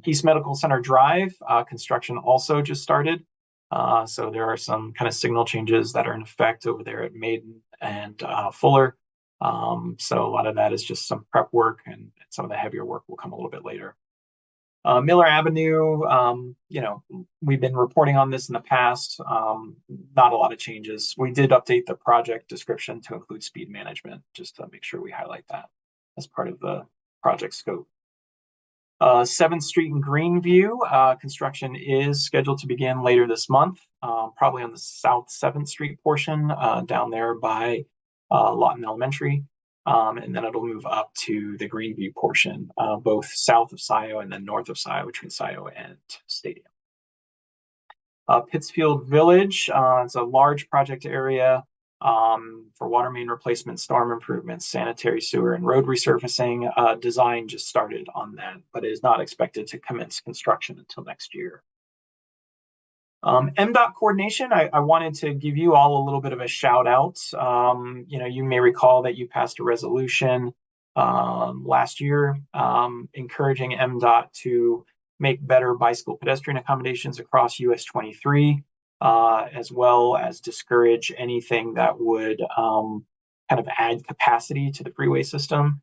East Medical Center Drive, construction also just started. So there are some kind of signal changes that are in effect over there at Maiden and Fuller. So a lot of that is just some prep work, and some of the heavier work will come a little bit later. Miller Avenue, we've been reporting on this in the past. Not a lot of changes. We did update the project description to include speed management, just to make sure we highlight that as part of the project scope. 7th Street in Greenview, construction is scheduled to begin later this month, probably on the South 7th Street portion down there by Lawton Elementary. And then it'll move up to the Greenview portion, both south of SIO and then north of SIO, between SIO and Stadium. Pittsfield Village, it's a large project area for water main replacement, storm improvements, sanitary sewer, and road resurfacing. Design just started on that, but it is not expected to commence construction until next year. MDOT coordination, I wanted to give you all a little bit of a shout out. You may recall that you passed a resolution last year encouraging MDOT to make better bicycle pedestrian accommodations across US 23, as well as discourage anything that would kind of add capacity to the freeway system.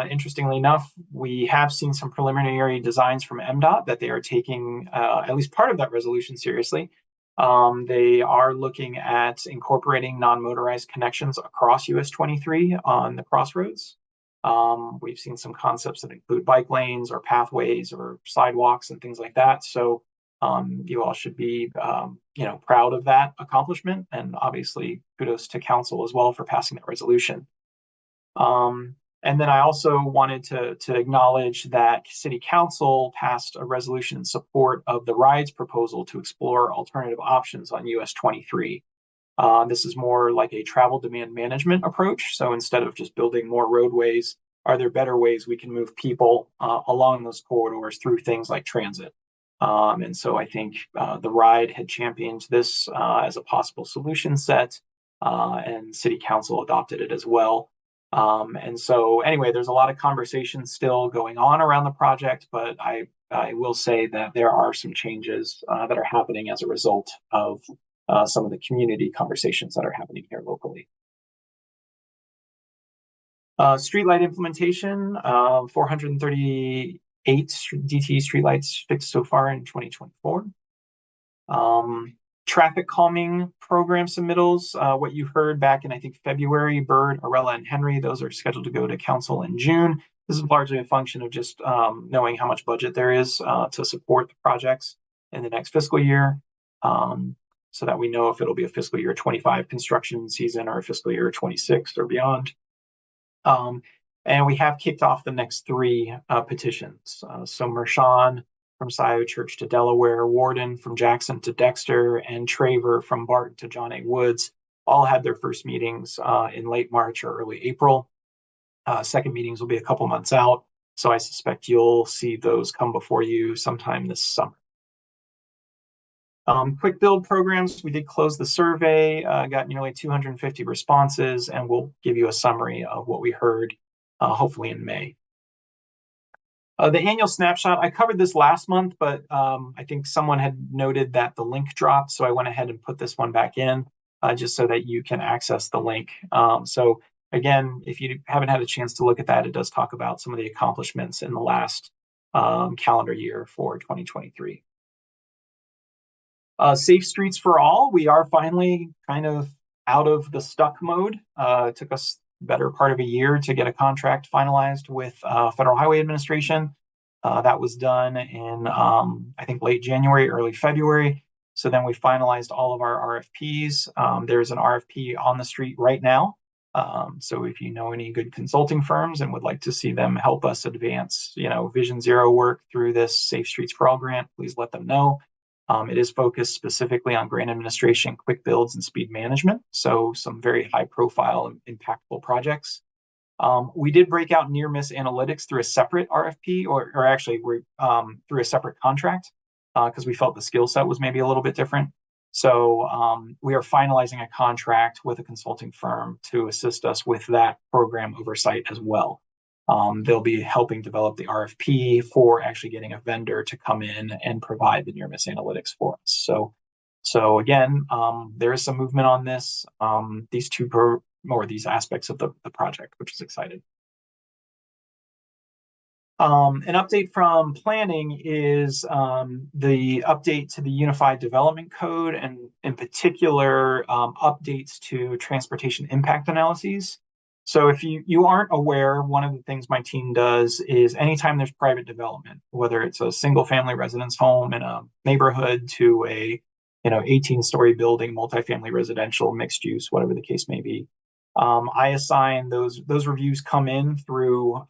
Interestingly enough, we have seen some preliminary designs from MDOT that they are taking at least part of that resolution seriously. They are looking at incorporating non-motorized connections across US 23 on the crossroads. We've seen some concepts that include bike lanes or pathways or sidewalks and things like that. So you all should be proud of that accomplishment, and obviously kudos to council as well for passing that resolution. And then I also wanted to acknowledge that City Council passed a resolution in support of the rides proposal to explore alternative options on US 23. This is more like a travel demand management approach. So instead of just building more roadways, are there better ways we can move people along those corridors through things like transit? And so I think the ride had championed this as a possible solution set, and City Council adopted it as well. And so anyway, there's a lot of conversation still going on around the project, but I will say that there are some changes that are happening as a result of some of the community conversations that are happening here locally. Streetlight implementation, 438 DTE streetlights fixed so far in 2024. Traffic calming program submittals, what you heard back in, I think, February, Bird, Arella, and Henry, those are scheduled to go to council in June. This is largely a function of just knowing how much budget there is to support the projects in the next fiscal year, so that we know if it'll be a fiscal year 25 construction season or a fiscal year 26 or beyond. And we have kicked off the next 3 petitions. So Mershon, from Scioto Church to Delaware, Warden from Jackson to Dexter, and Traver from Barton to John A. Woods all had their first meetings in late March or early April. Second meetings will be a couple months out, so I suspect you'll see those come before you sometime this summer. Quick build programs, we did close the survey, got nearly 250 responses, and we'll give you a summary of what we heard, hopefully in May. The annual snapshot, I covered this last month, but I think someone had noted that the link dropped, so I went ahead and put this one back in just so that you can access the link. So again, if you haven't had a chance to look at that, it does talk about some of the accomplishments in the last calendar year for 2023. Safe Streets for All, we are finally kind of out of the stuck mode. It took us better part of a year to get a contract finalized with Federal Highway Administration. That was done in, I think, late January, early February. So then we finalized all of our RFPs. There's an RFP on the street right now. So if you know any good consulting firms and would like to see them help us advance, Vision Zero work through this Safe Streets for All grant, please let them know. It is focused specifically on grant administration, quick builds, and speed management. So some very high profile and impactful projects. We did break out near miss analytics through a separate RFP or actually through a separate contract because we felt the skill set was maybe a little bit different. So we are finalizing a contract with a consulting firm to assist us with that program oversight as well. They'll be helping develop the RFP for actually getting a vendor to come in and provide the near miss analytics for us. So again, there is some movement on this, these aspects of the project, which is exciting. An update from planning is the update to the Unified Development Code, and in particular, updates to transportation impact analyses. So if you aren't aware, one of the things my team does is anytime there's private development, whether it's a single family residence home in a neighborhood to a 18-story building, multifamily residential, mixed use, whatever the case may be, I assign those reviews come in through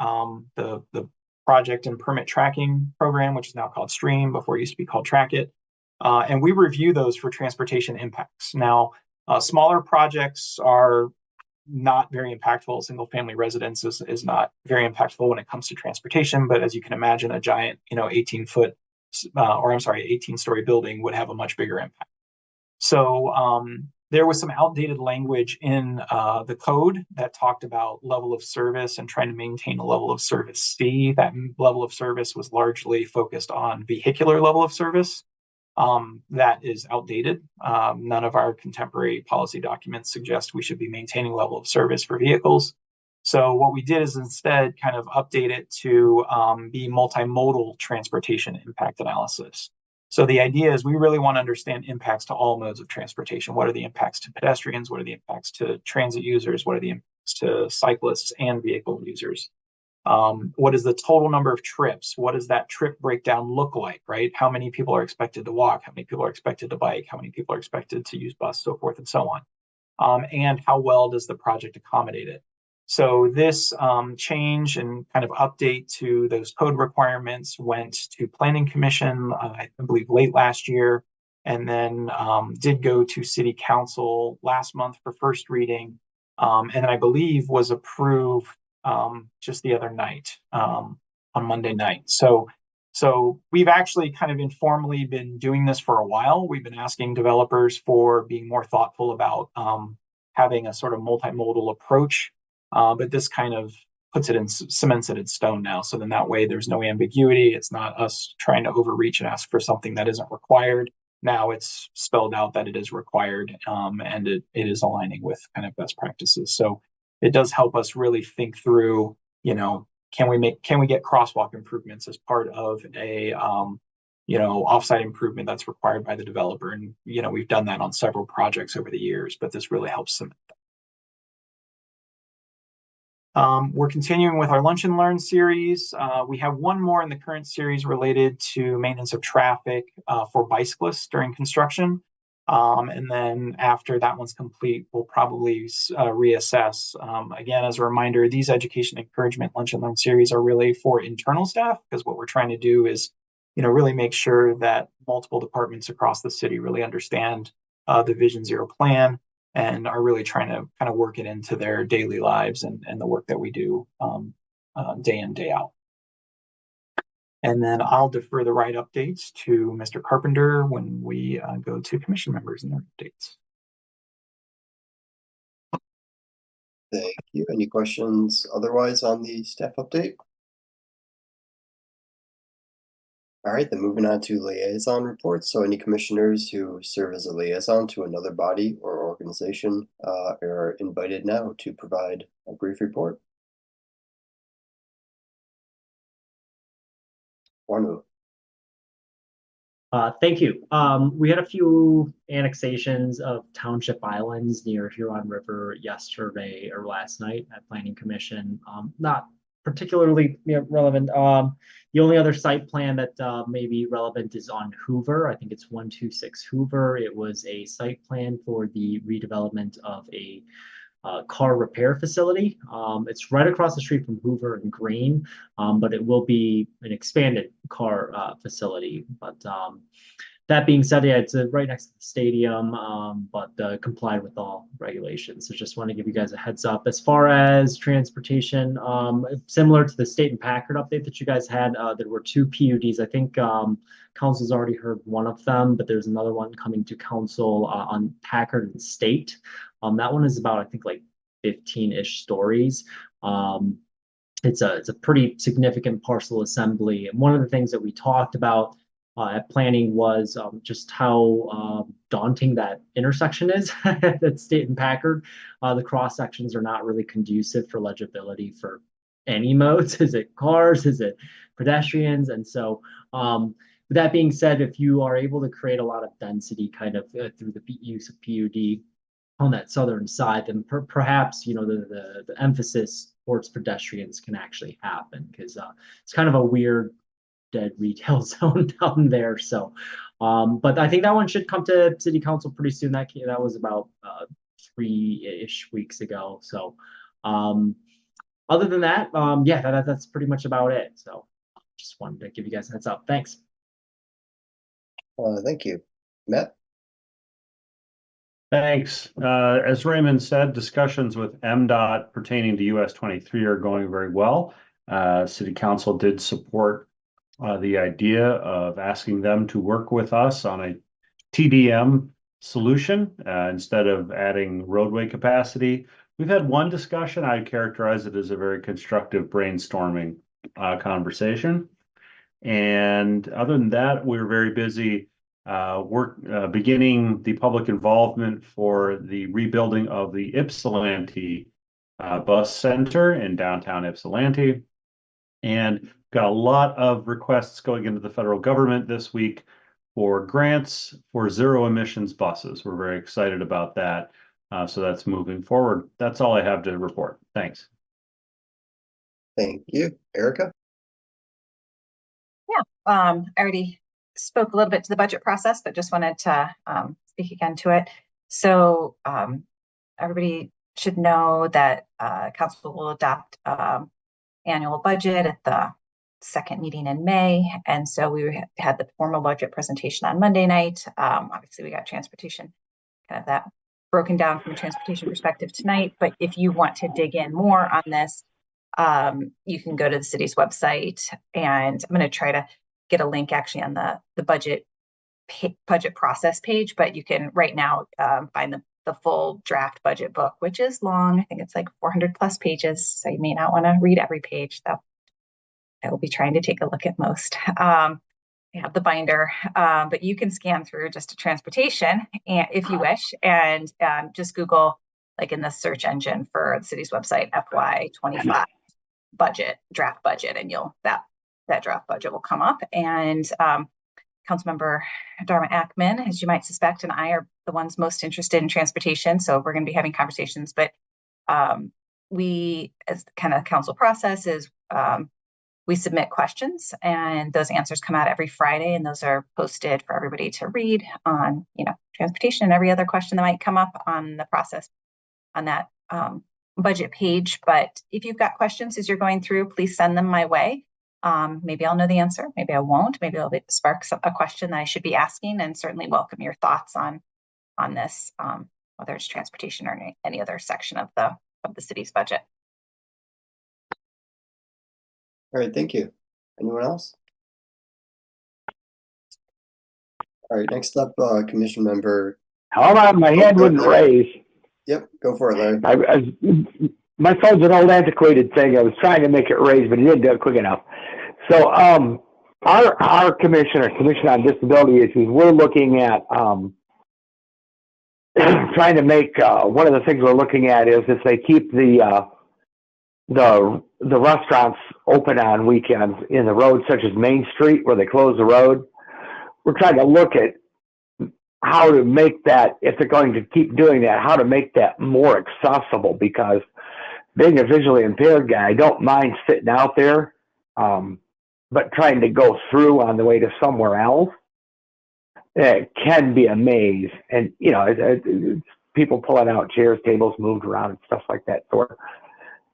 the project and permit tracking program, which is now called Stream, before it used to be called Track It. And we review those for transportation impacts. Now, smaller projects are not very impactful. Single family residence is not very impactful when it comes to transportation, but as you can imagine, a giant 18-story building would have a much bigger impact. So there was some outdated language in the code that talked about level of service and trying to maintain a level of service C. That level of service was largely focused on vehicular level of service. That is outdated. None of our contemporary policy documents suggest we should be maintaining level of service for vehicles. So what we did is instead kind of update it to be multimodal transportation impact analysis. So the idea is we really want to understand impacts to all modes of transportation. What are the impacts to pedestrians? What are the impacts to transit users? What are the impacts to cyclists and vehicle users? What is the total number of trips? What does that trip breakdown look like, right? How many people are expected to walk? How many people are expected to bike? How many people are expected to use bus, so forth and so on? And how well does the project accommodate it? So this change and kind of update to those code requirements went to Planning Commission, I believe late last year, and then did go to City Council last month for first reading, and I believe was approved just the other night, on Monday night. So we've actually kind of informally been doing this for a while. We've been asking developers for being more thoughtful about having a sort of multimodal approach. But this kind of cements it in stone now. So then that way there's no ambiguity. It's not us trying to overreach and ask for something that isn't required. Now it's spelled out that it is required, and it is aligning with kind of best practices. So it does help us really think through, can we get crosswalk improvements as part of a offsite improvement that's required by the developer? And we've done that on several projects over the years, but this really helps cement that. We're continuing with our Lunch and Learn series. We have one more in the current series related to maintenance of traffic for bicyclists during construction. And then after that one's complete, we'll probably reassess. Again, as a reminder, these education encouragement Lunch and Learn series are really for internal staff, because what we're trying to do is really make sure that multiple departments across the city really understand the Vision Zero plan and are really trying to kind of work it into their daily lives and the work that we do day in, day out. And then I'll defer the right updates to Mr. Carpenter when we go to commission members and their updates. Thank you. Any questions otherwise on the staff update? All right, then moving on to liaison reports. So any commissioners who serve as a liaison to another body or organization are invited now to provide a brief report. Wanu. Thank you. We had a few annexations of township islands near Huron River yesterday or last night at Planning Commission. Not particularly relevant. The only other site plan that may be relevant is on Hoover. I think it's 126 Hoover. It was a site plan for the redevelopment of a car repair facility. It's right across the street from Hoover and Green, but it will be an expanded car facility. But that being said, yeah, it's right next to the stadium, but complied with all regulations. So just want to give you guys a heads up. As far as transportation, similar to the State and Packard update that you guys had, there were 2 PUDs. I think council's already heard one of them, but there's another one coming to council on Packard and State. That one is about, I think, like 15-ish stories. It's a pretty significant parcel assembly. And one of the things that we talked about at planning was just how daunting that intersection is at State and Packard. The cross sections are not really conducive for legibility for any modes. Is it cars? Is it pedestrians? And so with that being said, if you are able to create a lot of density kind of through the use of PUD on that southern side, then perhaps the emphasis towards pedestrians can actually happen, because it's kind of a weird dead retail zone down there. So but I think that one should come to city council pretty soon. That was about 3-ish weeks ago. So other than that, yeah, that's pretty much about it. So just wanted to give you guys a heads up. Thanks. Thank you. Matt? Thanks. As Raymond said, discussions with MDOT pertaining to US 23 are going very well. City Council did support the idea of asking them to work with us on a TDM solution instead of adding roadway capacity. We've had one discussion. I'd characterize it as a very constructive brainstorming conversation. And other than that, we're very busy beginning the public involvement for the rebuilding of the Ypsilanti bus center in downtown Ypsilanti. And got a lot of requests going into the federal government this week for grants for zero emissions buses. We're very excited about that. So that's moving forward. That's all I have to report. Thanks. Thank you. Erica? Yeah, I already spoke a little bit to the budget process, but just wanted to speak again to it. So everybody should know that council will adopt annual budget at the second meeting in May. And so we had the formal budget presentation on Monday night. Obviously, we got transportation, kind of that broken down from a transportation perspective tonight. But if you want to dig in more on this, you can go to the city's website, and I'm going to try to get a link actually on the budget process page, but you can right now find the full draft budget book, which is long. I think it's like 400 plus pages. So you may not want to read every page, though. I will be trying to take a look at most. I have the binder, but you can scan through just a transportation and if you wish, and just Google, like in the search engine for the city's website, FY25 budget, draft budget, and that draft budget will come up. And Councilmember Dharma Ackman, as you might suspect, and I are the ones most interested in transportation. So we're going to be having conversations, but we, as kind of council process is, we submit questions, and those answers come out every Friday, and those are posted for everybody to read on, transportation and every other question that might come up on the process on that budget page. But if you've got questions as you're going through, please send them my way. Maybe I'll know the answer, maybe I won't, maybe it'll spark a question that I should be asking, and certainly welcome your thoughts on this, whether it's transportation or any other section of the city's budget. All right, thank you. Anyone else? All right, next up, commission member. Hold on, my hand wouldn't raise. Yep, go for it, Larry. My phone's an old antiquated thing. I was trying to make it raise, but it didn't do it quick enough. So our commission on disability issues, we're looking at trying to make one of the things we're looking at is if they keep the restaurants open on weekends in the road, such as Main Street, where they close the road. We're trying to look at how to make that, if they're going to keep doing that, how to make that more accessible, because being a visually impaired guy, I don't mind sitting out there, but trying to go through on the way to somewhere else, it can be a maze. And, you know, it's people pulling out chairs, tables moved around and stuff like that.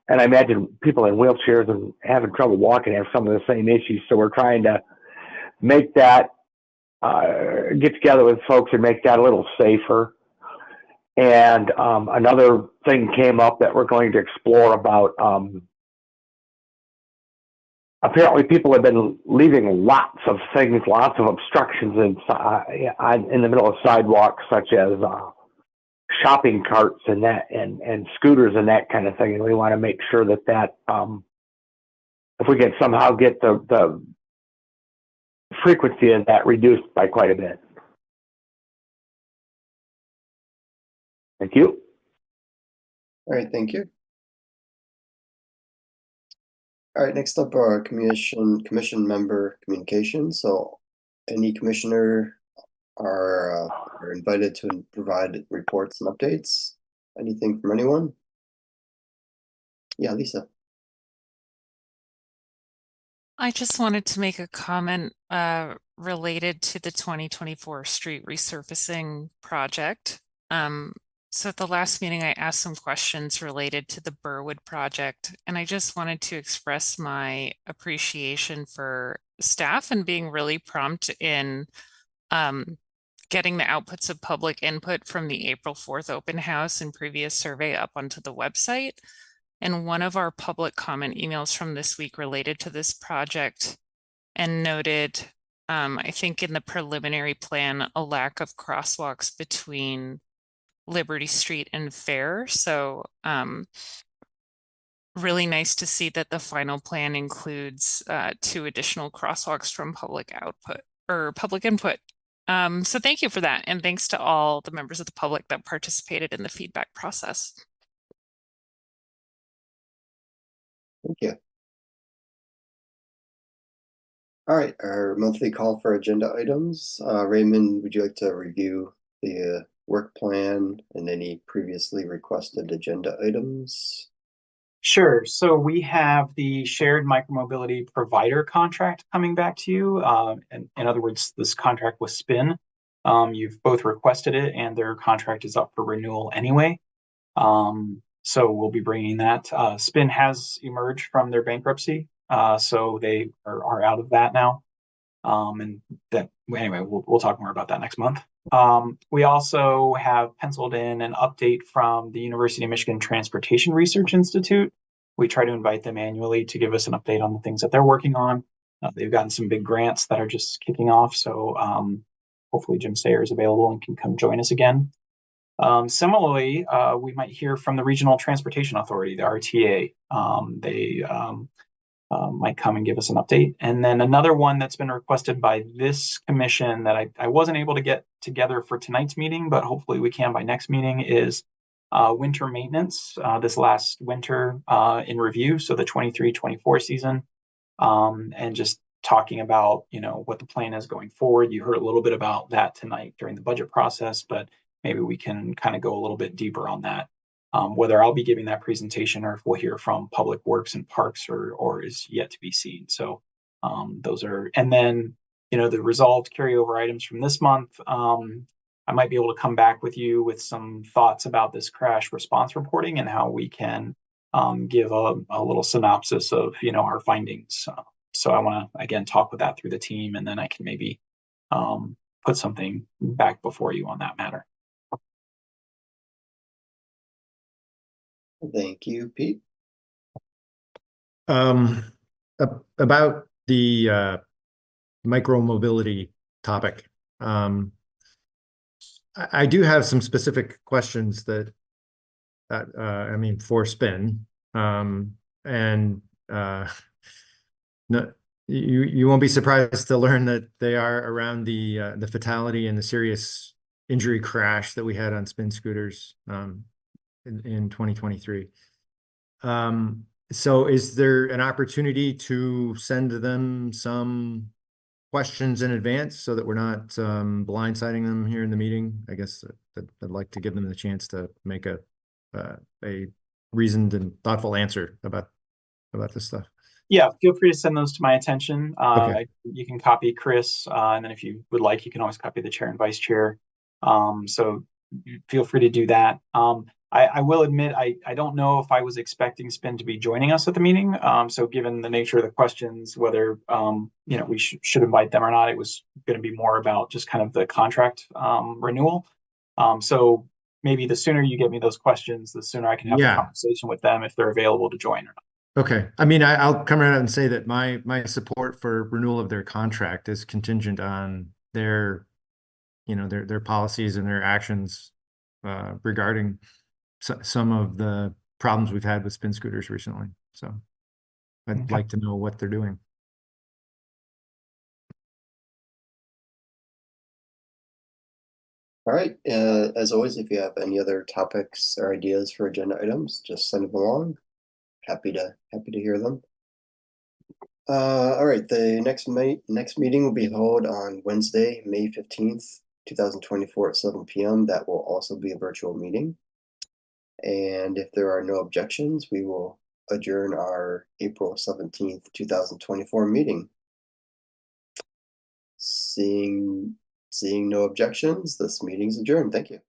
And I imagine people in wheelchairs and having trouble walking have some of the same issues. So we're trying to make that, get together with folks and make that a little safer. And another thing came up that we're going to explore about, apparently people have been leaving lots of things, lots of obstructions in the middle of sidewalks, such as shopping carts and that, and scooters and that kind of thing. And we want to make sure that if we can somehow get the frequency of that reduced by quite a bit. Thank you. All right, thank you. All right, next up are commission member communications. So any commissioner are invited to provide reports and updates. Anything from anyone? Yeah, Lisa. I just wanted to make a comment related to the 2024 street resurfacing project. So at the last meeting, I asked some questions related to the Burwood project, and I just wanted to express my appreciation for staff and being really prompt in getting the outputs of public input from the April 4th open house and previous survey up onto the website. And one of our public comment emails from this week related to this project and noted, I think in the preliminary plan, a lack of crosswalks between Liberty Street and Fair. So really nice to see that the final plan includes 2 additional crosswalks from public output or public input. So thank you for that. And thanks to all the members of the public that participated in the feedback process. Thank you. All right, our monthly call for agenda items. Raymond, would you like to review the work plan and any previously requested agenda items? Sure. So we have the shared micromobility provider contract coming back to you. And in other words, this contract with Spin. You've both requested it and their contract is up for renewal anyway. So we'll be bringing that. Spin has emerged from their bankruptcy, so they are out of that now. And that anyway, we'll talk more about that next month. We also have penciled in an update from the University of Michigan Transportation Research Institute. We try to invite them annually to give us an update on the things that they're working on. They've gotten some big grants that are just kicking off, so hopefully Jim Sayer is available and can come join us again. Similarly, we might hear from the Regional Transportation Authority, the RTA. They might come and give us an update. And then another one that's been requested by this commission that I wasn't able to get together for tonight's meeting, but hopefully we can by next meeting, is winter maintenance, this last winter in review, so the 23-24 season, and just talking about, you know, what the plan is going forward. You heard a little bit about that tonight during the budget process, but maybe we can kind of go a little bit deeper on that. Whether I'll be giving that presentation or if we'll hear from Public Works and Parks or is yet to be seen. So those are, and then, you know, the resolved carryover items from this month. I might be able to come back with you with some thoughts about this crash response reporting and how we can give a little synopsis of, you know, our findings So I want to, again, talk with that through the team, and then I can maybe put something back before you on that matter. Thank you, Pete. About the micro mobility topic. I do have some specific questions that I mean for spin. And no, you won't be surprised to learn that they are around the fatality and the serious injury crash that we had on spin scooters in 2023. So is there an opportunity to send them some questions in advance so that we're not blindsiding them here in the meeting? I guess I'd like to give them the chance to make a reasoned and thoughtful answer about this stuff. Yeah, feel free to send those to my attention. Okay. You can copy Chris, and then if you would like, you can always copy the chair and vice chair. So feel free to do that. I will admit, I don't know if I was expecting Spin to be joining us at the meeting. So given the nature of the questions, whether we should invite them or not, it was going to be more about just kind of the contract renewal. So maybe the sooner you get me those questions, the sooner I can have a conversation with them if they're available to join or not. Okay. I mean, I'll come around and say that my support for renewal of their contract is contingent on their policies and their actions regarding some of the problems we've had with spin scooters recently. So I'd like to know what they're doing. All right. As always, if you have any other topics or ideas for agenda items, just send them along. Happy to hear them. All right. The next meeting will be held on Wednesday, May 15th, 2024 at 7 p.m. That will also be a virtual meeting. And if there are no objections, we will adjourn our April 17th, 2024 meeting. Seeing no objections, this meeting's adjourned. Thank you.